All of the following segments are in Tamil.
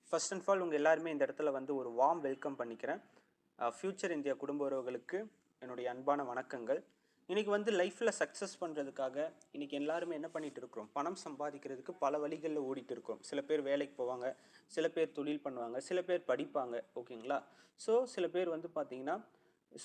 ஃபர்ஸ்ட் அண்ட் ஆல் உங்கள் எல்லாருமே இந்த இடத்துல வந்து ஒரு வார்ம் வெல்கம் பண்ணிக்கிறேன். ஃப்யூச்சர் இந்தியா குடும்ப உறவுகளுக்கு என்னுடைய அன்பான வணக்கங்கள். இன்றைக்கி வந்து லைஃப்பில் சக்ஸஸ் பண்ணுறதுக்காக இன்றைக்கி எல்லாருமே என்ன பண்ணிகிட்டு இருக்கிறோம், பணம் சம்பாதிக்கிறதுக்கு பல வழிகளில் ஓடிட்டு இருக்கோம். சில பேர் வேலைக்கு போவாங்க, சில பேர் தொழில் பண்ணுவாங்க, சில பேர் படிப்பாங்க. ஓகேங்களா? ஸோ சில பேர் வந்து பார்த்திங்கன்னா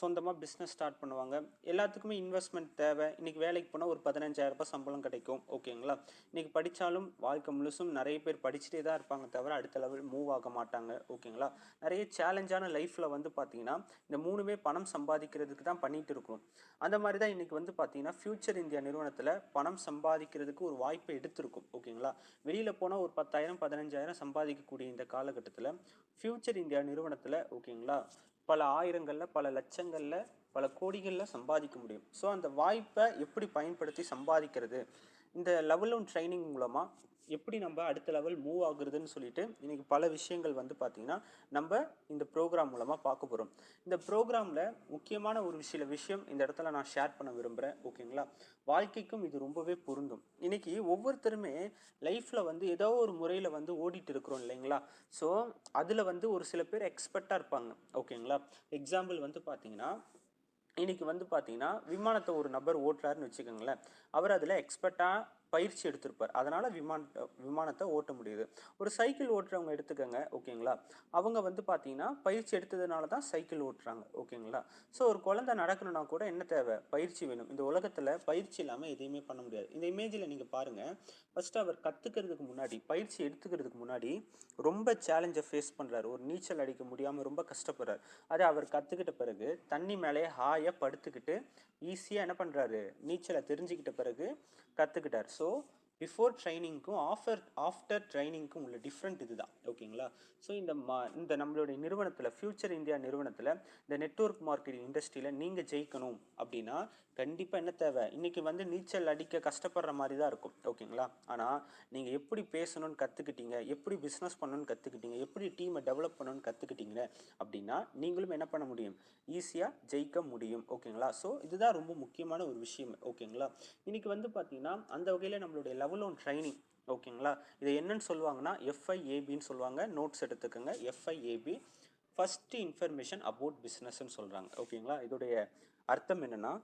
சொந்தமாக பிஸ்னஸ் ஸ்டார்ட் பண்ணுவாங்க. எல்லாத்துக்குமே இன்வெஸ்ட்மெண்ட் தேவை. இன்றைக்கி வேலைக்கு போனால் ஒரு 15,000 சம்பளம் கிடைக்கும். ஓகேங்களா? இன்றைக்கி படித்தாலும் வாழ்க்கை முழுசும் நிறைய பேர் படிச்சுட்டே தான் இருப்பாங்க தவிர அடுத்த லெவல் மூவ் ஆக மாட்டாங்க. ஓகேங்களா? நிறைய சேலஞ்சான லைஃப்பில் வந்து பார்த்திங்கன்னா இந்த மூணுமே பணம் சம்பாதிக்கிறதுக்கு தான் பண்ணிகிட்டு இருக்கோம். அந்த மாதிரி தான் இன்றைக்கி வந்து பார்த்திங்கன்னா ஃப்யூச்சர் இந்தியா நிறுவனத்தில் பணம் சம்பாதிக்கிறதுக்கு ஒரு வாய்ப்பை எடுத்திருக்கும். ஓகேங்களா? வெளியில் போனால் ஒரு 10,000 15,000 சம்பாதிக்கக்கூடிய இந்த காலகட்டத்தில் ஃப்யூச்சர் இந்தியா நிறுவனத்தில் ஓகேங்களா பல ஆயிரங்களில் பல லட்சங்களில் பல கோடிகளில் சம்பாதிக்க முடியும். ஸோ அந்த வாய்ப்பை எப்படி பயன்படுத்தி சம்பாதிக்கிறது, இந்த லெவல் ஒன் ட்ரைனிங் மூலமாக எப்படி நம்ம அடுத்த லெவல் மூவ் ஆகுறதுன்னு சொல்லிட்டு இன்றைக்கி பல விஷயங்கள் வந்து பார்த்திங்கன்னா நம்ம இந்த ப்ரோக்ராம் மூலமாக பார்க்க போகிறோம். இந்த ப்ரோக்ராமில் முக்கியமான ஒரு விஷயம் இந்த இடத்துல நான் ஷேர் பண்ண விரும்புகிறேன். ஓகேங்களா? வாழ்க்கைக்கும் இது ரொம்பவே பொருந்தும். இன்றைக்கி ஒவ்வொருத்தருமே லைஃப்பில் வந்து ஏதோ ஒரு முறையில் வந்து ஓடிட்டு இருக்கிறோம் இல்லைங்களா? ஸோ அதில் வந்து ஒரு சில பேர் எக்ஸ்பர்ட்டாக இருப்பாங்க. ஓகேங்களா? எக்ஸாம்பிள் வந்து பார்த்தீங்கன்னா இன்றைக்கி வந்து பார்த்தீங்கன்னா விமானத்தை ஒரு நபர் ஓட்டுறாருன்னு வச்சுக்கோங்களேன். அவர் அதில் எக்ஸ்பர்ட்டாக பயிற்சி எடுத்திருப்பார். அதனால் விமானத்தை ஓட்ட முடியுது. ஒரு சைக்கிள் ஓட்டுறவங்க எடுத்துக்கோங்க. ஓகேங்களா? அவங்க வந்து பார்த்தீங்கன்னா பயிற்சி எடுத்ததுனால தான் சைக்கிள் ஓட்டுறாங்க. ஓகேங்களா? ஸோ ஒரு குழந்தை நடக்கணும்னா கூட என்ன தேவை, பயிற்சி வேணும். இந்த உலகத்தில் பயிற்சி இல்லாமல் எதையுமே பண்ண முடியாது. இந்த இமேஜில் நீங்கள் பாருங்கள். ஃபஸ்ட்டு அவர் கற்றுக்கிறதுக்கு முன்னாடி, பயிற்சி எடுத்துக்கிறதுக்கு முன்னாடி ரொம்ப சேலஞ்சை ஃபேஸ் பண்ணுறாரு. ஒரு நீச்சல் அடிக்க முடியாமல் ரொம்ப கஷ்டப்படுறாரு. அதை அவர் கற்றுக்கிட்ட பிறகு தண்ணி மேலே ஹாயாக படுத்துக்கிட்டு ஈஸியாக என்ன பண்ணுறாரு, நீச்சலை தெரிஞ்சுக்கிட்ட பிறகு கற்றுக்கிட்டார். ஸோ பிஃபோர் ட்ரைனிங்க்கும் ஆஃப்டர் ட்ரைனிங்க்கும் உள்ள டிஃப்ரெண்ட் இது தான். ஓகேங்களா? ஸோ இந்த நம்மளுடைய நிறுவனத்தில் ஃப்யூச்சர் இந்தியா நிறுவனத்தில் இந்த நெட்வொர்க் மார்க்கெட்டிங் இண்டஸ்ட்ரியில் நீங்கள் ஜெயிக்கணும் அப்படின்னா கண்டிப்பாக என்ன தேவை, இன்றைக்கி வந்து நீச்சல் அடிக்க கஷ்டப்படுற மாதிரி தான் இருக்கும். ஓகேங்களா? ஆனால் நீங்கள் எப்படி பேசணும்னு கற்றுக்கிட்டீங்க, எப்படி பிஸ்னஸ் பண்ணணும்னு கற்றுக்கிட்டீங்க, எப்படி டீமை டெவலப் பண்ணணும்னு கற்றுக்கிட்டீங்க அப்படின்னா நீங்களும் என்ன பண்ண முடியும், ஈஸியாக ஜெயிக்க முடியும். ஓகேங்களா? ஸோ இதுதான் ரொம்ப முக்கியமான ஒரு விஷயம். ஓகேங்களா? இன்றைக்கி வந்து பார்த்திங்கன்னா அந்த வகையில் நம்மளுடைய லெவல் ஒன் ட்ரைனிங். ஓகேங்களா? இதை என்னன்னு சொல்லுவாங்கன்னா FIABன்னு சொல்லுவாங்க. நோட்ஸ் எடுத்துக்கோங்க. FIAB ஃபஸ்ட்டு இன்ஃபர்மேஷன் அபவுட் பிஸ்னஸ்ன்னு சொல்கிறாங்க. ஓகேங்களா? இதோடைய அர்த்தம் என்னென்னா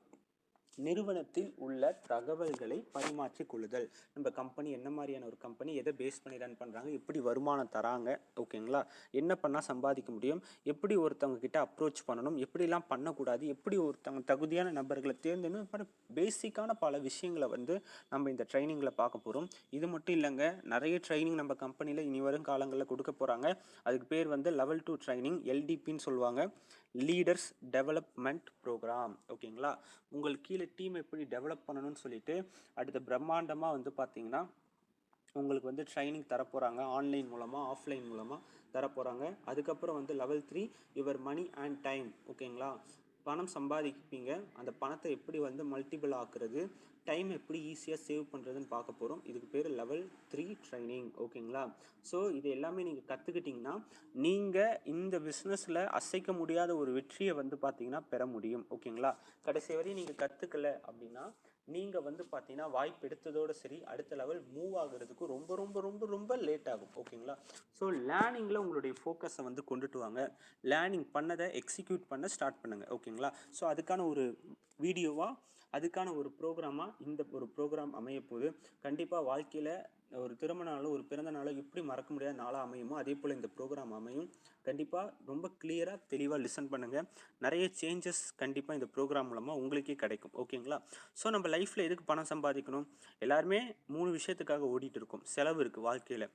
நிறுவனத்தில் உள்ள தகவல்களை பரிமாற்றி கொள்ளுதல். நம்ம கம்பெனி என்ன மாதிரியான ஒரு கம்பெனி, எதை பேஸ் பண்ணி ரன் பண்ணுறாங்க, எப்படி வருமானம் தராங்க, ஓகேங்களா, என்ன பண்ணால் சம்பாதிக்க முடியும், எப்படி ஒருத்தவங்க கிட்ட அப்ரோச் பண்ணணும், எப்படிலாம் பண்ணக்கூடாது, எப்படி ஒருத்தவங்க தகுதியான நபர்களை தேர்ந்தெடுக்கணும், பேசிக்கான பல விஷயங்களை வந்து நம்ம இந்த ட்ரைனிங்கில் பார்க்க போகிறோம். இது மட்டும் இல்லைங்க, நிறைய ட்ரைனிங் நம்ம கம்பெனியில் இனி வரும் காலங்களில் கொடுக்க போகிறாங்க. அதுக்கு பேர் வந்து லெவல் 2 ட்ரைனிங், LDPன்னு சொல்லுவாங்க, லீடர்ஸ் டெவலப்மெண்ட் ப்ரோக்ராம். ஓகேங்களா? உங்களுக்கு கீழே டீம் எப்படி டெவலப் பண்ணணும்னு சொல்லிட்டு அடுத்த பிரம்மாண்டமாக வந்து பார்த்தீங்கன்னா உங்களுக்கு வந்து ட்ரைனிங் தரப்போகிறாங்க. ஆன்லைன் மூலமாக ஆஃப்லைன் மூலமாக தரப்போகிறாங்க. அதுக்கப்புறம் வந்து level 3 your money and time. ஓகேங்களா? பணம் சம்பாதிப்பீங்க, அந்த பணத்தை எப்படி வந்து மல்டிபிள் ஆக்குறது, டைம் எப்படி ஈஸியாக சேவ் பண்ணுறதுன்னு பார்க்க போகிறோம். இதுக்கு பேர் லெவல் 3 ட்ரைனிங். ஓகேங்களா? ஸோ இது எல்லாமே நீங்கள் கற்றுக்கிட்டிங்கன்னா நீங்கள் இந்த பிஸ்னஸில் அசைக்க முடியாத ஒரு வெற்றியை வந்து பார்த்தீங்கன்னா பெற முடியும். ஓகேங்களா? கடைசி வரையும் நீங்கள் கற்றுக்கல அப்படின்னா நீங்கள் வந்து பார்த்தீங்கன்னா வாய்ப்பு எடுத்ததோடு சரி அடுத்த லெவல் மூவ் ஆகுறதுக்கு ரொம்ப ரொம்ப ரொம்ப ரொம்ப லேட் ஆகும். ஓகேங்களா? ஸோ லேர்னிங்கில் உங்களுடைய ஃபோக்கஸை வந்து கொண்டுட்டு வாங்க. லேர்னிங் பண்ணதை எக்ஸிக்யூட் பண்ண ஸ்டார்ட் பண்ணுங்கள். ஓகேங்களா? ஸோ அதுக்கான ஒரு வீடியோவாக, அதுக்கான ஒரு ப்ரோக்ராமாக இந்த ஒரு ப்ரோக்ராம் அமையப்போகுது. கண்டிப்பாக வாழ்க்கையில் ஒரு திருமண நாளோ ஒரு பிறந்த நாளோ எப்படி மறக்க முடியாத நாளாக அமையுமோ அதே போல் இந்த ப்ரோக்ராம் அமையும். கண்டிப்பாக ரொம்ப கிளியராக தெளிவாக லிசன் பண்ணுங்கள். நிறைய சேஞ்சஸ் கண்டிப்பாக இந்த ப்ரோக்ராம் மூலமாக உங்களுக்கே கிடைக்கும். ஓகேங்களா? ஸோ நம்ம லைஃப்பில் எதுக்கு பணம் சம்பாதிக்கணும், எல்லாருமே 3 விஷயத்துக்காக ஓடிட்டு இருக்கோம். செலவு இருக்குது, வாழ்க்கையில்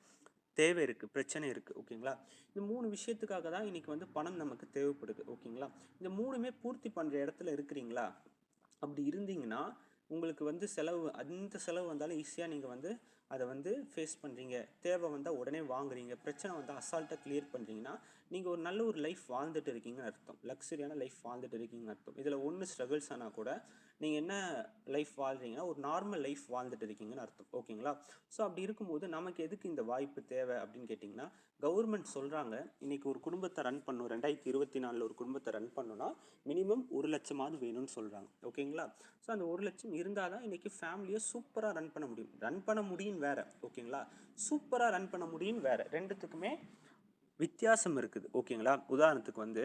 தேவை இருக்குது, பிரச்சனை இருக்குது. ஓகேங்களா? இந்த 3 விஷயத்துக்காக தான் இன்றைக்கி வந்து பணம் நமக்கு தேவைப்படுது. ஓகேங்களா? இந்த 3மே பூர்த்தி பண்ணுற இடத்துல இருக்கிறீங்களா? அப்படி இருந்தீங்கன்னா உங்களுக்கு வந்து அந்த செலவு வந்தாலும் ஈஸியாக நீங்கள் வந்து அதை வந்து ஃபேஸ் பண்ணுறீங்க. தேவை வந்தால் உடனே வாங்குறீங்க, பிரச்சனை வந்தால் அசால்ட்டாக கிளியர் பண்ணுறீங்கன்னா நீங்கள் ஒரு நல்ல ஒரு லைஃப் வாழ்ந்துட்டு இருக்கீங்கன்னு அர்த்தம். லக்ஸரியான லைஃப் வாழ்ந்துட்டு இருக்கீங்கன்னு அர்த்தம். இதில் ஒன்று ஸ்ட்ரகிள்ஸ் ஆனால் கூட நீங்கள் என்ன லைஃப் வாழ்கிறீங்கன்னா ஒரு நார்மல் லைஃப் வாழ்ந்துட்டு இருக்கீங்கன்னு அர்த்தம். ஓகேங்களா? ஸோ அப்படி இருக்கும்போது நமக்கு எதுக்கு இந்த வாய்ப்பு தேவை அப்படின்னு கேட்டிங்கன்னா, கவர்மெண்ட் சொல்கிறாங்க இன்றைக்கி ஒரு குடும்பத்தை ரன் பண்ணணும், 2024 ஒரு குடும்பத்தை ரன் பண்ணணும்னா மினிமம் 1,00,000 வேணும்னு சொல்கிறாங்க. ஓகேங்களா? ஸோ அந்த 1,00,000 இருந்தால் தான் இன்றைக்கி ஃபேமிலியை சூப்பராக ரன் பண்ண முடியும். ரன் பண்ண முடியும் வேறு. ஓகேங்களா? சூப்பராக ரன் பண்ண முடியும் வேறு. ரெண்டுத்துக்குமே வித்தியாசம் இருக்குது. ஓகேங்களா? உதாரணத்துக்கு வந்து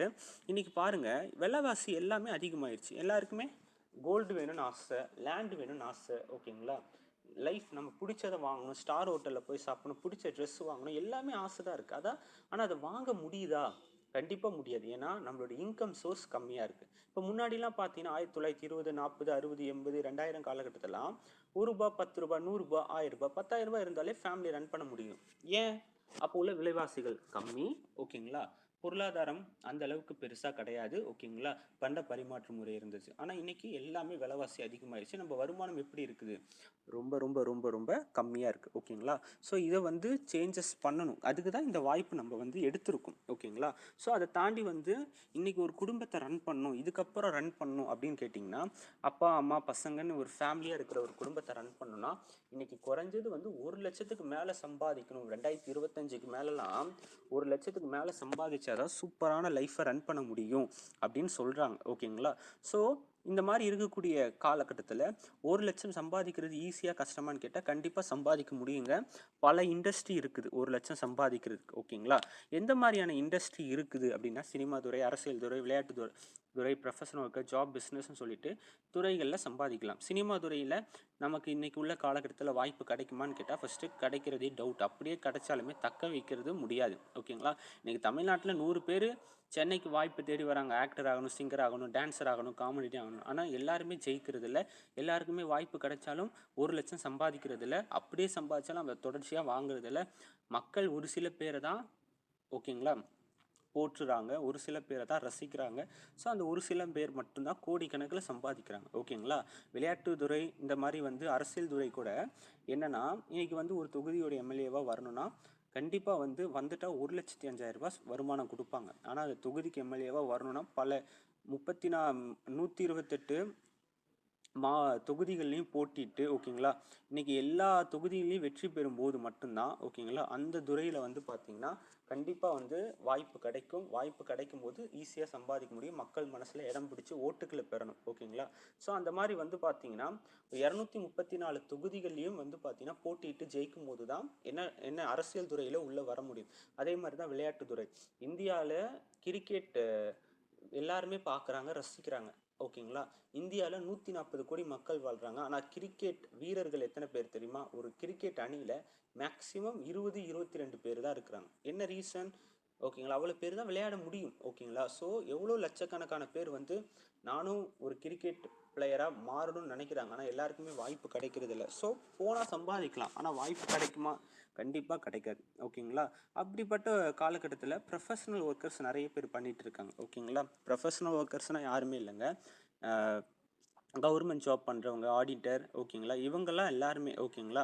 இன்னைக்கு பாருங்க, விலைவாசி எல்லாமே அதிகமாயிருச்சு. எல்லாருக்குமே கோல்டு வேணும்னு ஆசை, லேண்ட் வேணும்னு ஆசை. ஓகேங்களா? லைஃப் நம்ம பிடிச்சத வாங்கணும், ஸ்டார் ஹோட்டல்ல போய் சாப்பிடணும், பிடிச்ச ட்ரெஸ் வாங்கணும், எல்லாமே ஆசை தான் இருக்கு. ஆனா அத வாங்க முடியுதா? கண்டிப்பா முடியாது. ஏன்னா நம்மளோட இன்கம் சோர்ஸ் கம்மியா இருக்கு. இப்ப முன்னாடிலாம் பார்த்தீங்கன்னா 1920, 40, 60, 80, 2000 காலகட்டத்திலலாம் ரூ. 1, ரூ. 10, ரூ. 100, ரூ. 1000, ரூ. 10,000 இருந்தாலே ஃபேமிலி ரன் பண்ண முடியும். ஏன்? அப்போ உள்ள விலைவாசிகள் கம்மி. ஓகேங்களா? பொருளாதாரம் அந்த அளவுக்கு பெருசா கிடையாது. ஓகேங்களா? பண்ட பரிமாற்று முறை இருந்துச்சு. ஆனா இன்னைக்கு எல்லாமே விலைவாசி அதிகமாயிருச்சு. நம்ம வருமானம் எப்படி இருக்குது? ரொம்ப ரொம்ப ரொம்ப ரொம்ப கம்மியா இருக்கு. ஓகேங்களா? ஸோ இதை வந்து சேஞ்சஸ் பண்ணணும். அதுக்கு தான் இந்த வாய்ப்பு நம்ம வந்து எடுத்திருக்கோம். ஓகேங்களா? ஸோ அதை தாண்டி வந்து இன்னைக்கு ஒரு குடும்பத்தை ரன் பண்ணணும், இதுக்கப்புறம் ரன் பண்ணணும் அப்படின்னு கேட்டிங்கன்னா, அப்பா அம்மா பசங்கன்னு ஒரு ஃபேமிலியாக இருக்கிற ஒரு குடும்பத்தை ரன் பண்ணணும்னா இன்னைக்கு குறைஞ்சது வந்து 1,00,000க்கு மேலே சம்பாதிக்கணும். 2025க்கு மேலெலாம் 1,00,000க்கு மேலே சம்பாதிச்சாதான் சூப்பரான லைஃப்பை ரன் பண்ண முடியும் அப்படின்னு சொல்கிறாங்க. ஓகேங்களா? ஸோ இந்த மாதிரி இருக்கக்கூடிய காலகட்டத்தில் 1,00,000 சம்பாதிக்கிறது ஈஸியாக கஷ்டமானு கேட்டால் கண்டிப்பாக சம்பாதிக்க முடியுங்க. பல இண்டஸ்ட்ரி இருக்குது 1,00,000 சம்பாதிக்கிறதுக்கு. ஓகேங்களா? எந்த மாதிரியான இண்டஸ்ட்ரி இருக்குது அப்படின்னா, சினிமா துறை, அரசியல் துறை, விளையாட்டு துறை, ப்ரொஃபஷனல் ஒர்க்கர், ஜாப், பிஸ்னஸ்ன்னு சொல்லிட்டு துறைகளில் சம்பாதிக்கலாம். சினிமா துறையில் நமக்கு இன்னைக்கு உள்ள காலகட்டத்தில் வாய்ப்பு கிடைக்குமான்னு கேட்டால் ஃபஸ்ட்டு கிடைக்கிறதே டவுட். அப்படியே கிடைச்சாலுமே தக்க வைக்கிறது முடியாது. ஓகேங்களா? இன்னைக்கு தமிழ்நாட்டில் 100 பேர் சென்னைக்கு வாய்ப்பு தேடி வராங்க. ஆக்டர் ஆகணும், சிங்கர் ஆகணும், டான்ஸர் ஆகணும், காமெடி ஆகணும். ஆனால் எல்லாருமே ஜெயிக்கிறது இல்லை. எல்லாருக்குமே வாய்ப்பு கிடைச்சாலும் 1,00,000 சம்பாதிக்கிறது இல்லை. அப்படியே சம்பாதிச்சாலும் அதை தொடர்ச்சியாக வாங்குறது இல்லை. மக்கள் ஒரு சில பேரை தான் ஓகேங்களா போற்றுறாங்க, ஒரு சில பேரை தான் ரசிக்கிறாங்க. ஸோ அந்த ஒரு சில பேர் மட்டும்தான் கோடிக்கணக்கில் சம்பாதிக்கிறாங்க. ஓகேங்களா? விளையாட்டுத்துறை இந்த மாதிரி வந்து அரசியல் துறை கூட என்னன்னா, இன்னைக்கு வந்து ஒரு தொகுதியோட எம்எல்ஏவாக வரணும்னா கண்டிப்பாக வந்து வந்துட்டால் 1,05,000 வருமானம் கொடுப்பாங்க. ஆனால் அது தொகுதிக்கு எம்எல்ஏவாக வரணும்னா பல 128 தொகுதிகள்லையும் போட்டிட்டு ஓகேங்களா, இன்னைக்கு எல்லா தொகுதிகளையும் வெற்றி பெறும்போது மட்டும்தான் ஓகேங்களா அந்த துறையில் வந்து பார்த்தீங்கன்னா கண்டிப்பாக வந்து வாய்ப்பு கிடைக்கும். வாய்ப்பு கிடைக்கும் போது ஈஸியாக சம்பாதிக்க முடியும். மக்கள் மனசில் இடம் பிடிச்சி ஓட்டுக்களை பெறணும். ஓகேங்களா? ஸோ அந்த மாதிரி வந்து பார்த்தீங்கன்னா 234 தொகுதிகள்லையும் வந்து பார்த்தீங்கன்னா போட்டிட்டு ஜெயிக்கும் போது தான் என்ன அரசியல் துறையில் உள்ளே வர முடியும். அதே மாதிரி தான் விளையாட்டுத்துறை. இந்தியாவில் கிரிக்கெட் எல்லாருமே பார்க்குறாங்க, ரசிக்கிறாங்க. ஓகேங்களா? இந்தியாவில் 140 கோடி மக்கள் வாழ்கிறாங்க. ஆனால் கிரிக்கெட் வீரர்கள் எத்தனை பேர் தெரியுமா? ஒரு கிரிக்கெட் அணியில் மேக்ஸிமம் 20-22 பேர் தான் இருக்கிறாங்க. என்ன ரீசன்? ஓகேங்களா? அவ்வளோ பேர் தான் விளையாட முடியும். ஓகேங்களா? ஸோ எவ்வளோ லட்சக்கணக்கான பேர் வந்து நானும் ஒரு கிரிக்கெட் பிளேயராக மாறணும்னு நினைக்கிறாங்க. ஆனால் எல்லாருக்குமே வாய்ப்பு கிடைக்கிறது இல்லை. ஸோ போனால் சம்பாதிக்கலாம், ஆனால் வாய்ப்பு கிடைக்குமா? கண்டிப்பாக கிடைக்காது. ஓகேங்களா? அப்படிப்பட்ட காலகட்டத்தில் ப்ரொஃபஷனல் ஒர்க்கர்ஸ் நிறைய பேர் பண்ணிகிட்டு இருக்காங்க. ஓகேங்களா? ப்ரொஃபஷனல் ஒர்க்கர்ஸ்னால் யாருமே இல்லைங்க, கவர்மெண்ட் ஜாப் பண்ணுறவங்க, ஆடிட்டர். ஓகேங்களா? இவங்கெல்லாம் எல்லாருமே ஓகேங்களா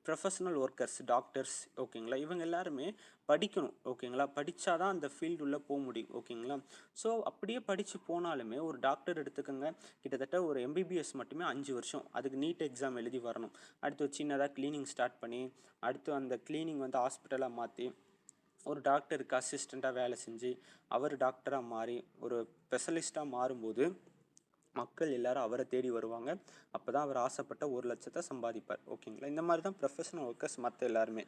ப்ரொஃபஷனல் ஒர்க்கர்ஸ், டாக்டர்ஸ். ஓகேங்களா? இவங்க எல்லாருமே படிக்கணும். ஓகேங்களா? படித்தாதான் அந்த ஃபீல்டு உள்ளே போக முடியும். ஓகேங்களா? ஸோ அப்படியே படித்து போனாலுமே ஒரு டாக்டர் எடுத்துக்கோங்க, கிட்டத்தட்ட ஒரு எம்பிபிஎஸ் மட்டுமே 5 வருஷம். அதுக்கு நீட் எக்ஸாம் எழுதி வரணும். அடுத்து சின்னதாக க்ளீனிங் ஸ்டார்ட் பண்ணி அடுத்து அந்த க்ளீனிங் வந்து ஹாஸ்பிட்டலாக மாற்றி ஒரு டாக்டருக்கு அசிஸ்டண்ட்டாக வேலை செஞ்சு அவர் டாக்டராக மாறி ஒரு ஸ்பெஷலிஸ்ட்டாக மாறும்போது மக்கள் எல்லாரும் அவரை தேடி வருவாங்க. அப்போ தான் அவர் ஆசைப்பட்ட 1,00,000 சம்பாதிப்பார். ஓகேங்களா? இந்த மாதிரி தான் ப்ரொஃபஷனல் ஒர்க்கர்ஸ் மற்ற எல்லாருமே.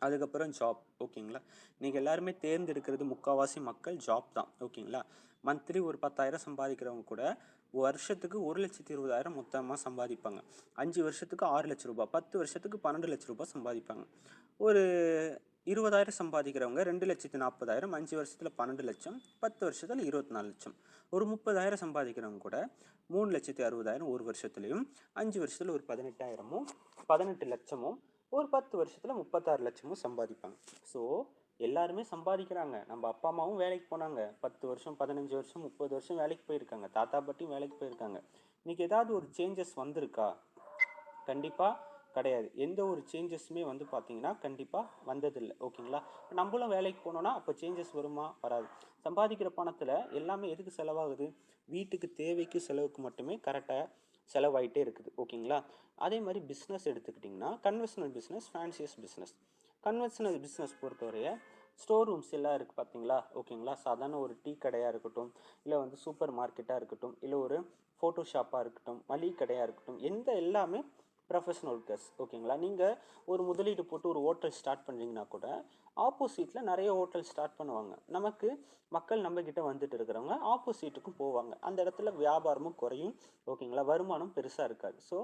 அதுக்கப்புறம் ஜாப். ஓகேங்களா? இன்றைக்கி எல்லாருமே தேர்ந்தெடுக்கிறது முக்கால்வாசி மக்கள் ஜாப் தான். ஓகேங்களா? மந்த்லி ஒரு 10,000 சம்பாதிக்கிறவங்க கூட வருஷத்துக்கு 1,20,000 மொத்தமாக சம்பாதிப்பாங்க. 5 வருஷத்துக்கு 6 லட்ச ரூபா, 10 வருஷத்துக்கு 12 லட்ச ரூபா சம்பாதிப்பாங்க. ஒரு 20,000 சம்பாதிக்கிறவங்க 2,40,000, 5 வருஷத்தில் 12 லட்சம், 10 வருஷத்தில் 24 லட்சம். ஒரு 30,000 சம்பாதிக்கிறவங்க கூட 3,60,000 ஒரு வருஷத்துலையும், 5 வருஷத்தில் ஒரு 18,000மும் 18 லட்சமும், ஒரு 10 வருஷத்தில் 36 லட்சமும் சம்பாதிப்பாங்க. ஸோ எல்லாருமே சம்பாதிக்கிறாங்க. நம்ம அப்பா அம்மாவும் வேலைக்கு போனாங்க. 10 வருஷம், 15 வருஷம், 30 வருஷம் வேலைக்கு போயிருக்காங்க. தாத்தா பாட்டியும் வேலைக்கு போயிருக்காங்க. இன்றைக்கி ஏதாவது ஒரு சேஞ்சஸ் வந்திருக்கா? கண்டிப்பாக கிடையாது. எந்த ஒரு சேஞ்சஸுமே வந்து பார்த்தீங்கன்னா கண்டிப்பாக வந்ததில்லை. ஓகேங்களா? நம்மளும் வேலைக்கு போனோன்னா அப்போ சேஞ்சஸ் வருமா? வராது. சம்பாதிக்கிற பணத்தில் எல்லாமே எதுக்கு செலவாகுது? வீட்டுக்கு தேவைக்கு செலவுக்கு மட்டுமே கரெக்டாக செலவாயிட்டே இருக்குது. ஓகேங்களா? அதே மாதிரி பிஸ்னஸ் எடுத்துக்கிட்டிங்கன்னா conventional business, franchise business. Conventional business பொறுத்தவரைய ஸ்டோர் ரூம்ஸ் எல்லாம் இருக்குது பார்த்தீங்களா? ஓகேங்களா? சாதாரண ஒரு டீ கடையாக இருக்கட்டும், இல்லை வந்து சூப்பர் மார்க்கெட்டாக இருக்கட்டும், இல்லை ஒரு ஃபோட்டோ ஷாப்பாக இருக்கட்டும், மளிகை கடையாக இருக்கட்டும், எல்லாமே ப்ரொஃபஷனல் ஒர்க்கர்ஸ். ஓகேங்களா? நீங்கள் ஒரு முதலீடு போட்டு ஒரு ஹோட்டல் ஸ்டார்ட் பண்ணுறீங்கன்னா கூட ஆப்போசிட்டில் நிறைய ஹோட்டல் ஸ்டார்ட் பண்ணுவாங்க. நமக்கு மக்கள் நம்மக்கிட்ட வந்துட்டு இருக்கிறவங்க ஆப்போசிட்டுக்கும் போவாங்க. அந்த இடத்துல வியாபாரமும் குறையும். ஓகேங்களா, வருமானம் பெருசாக இருக்காது. ஸோ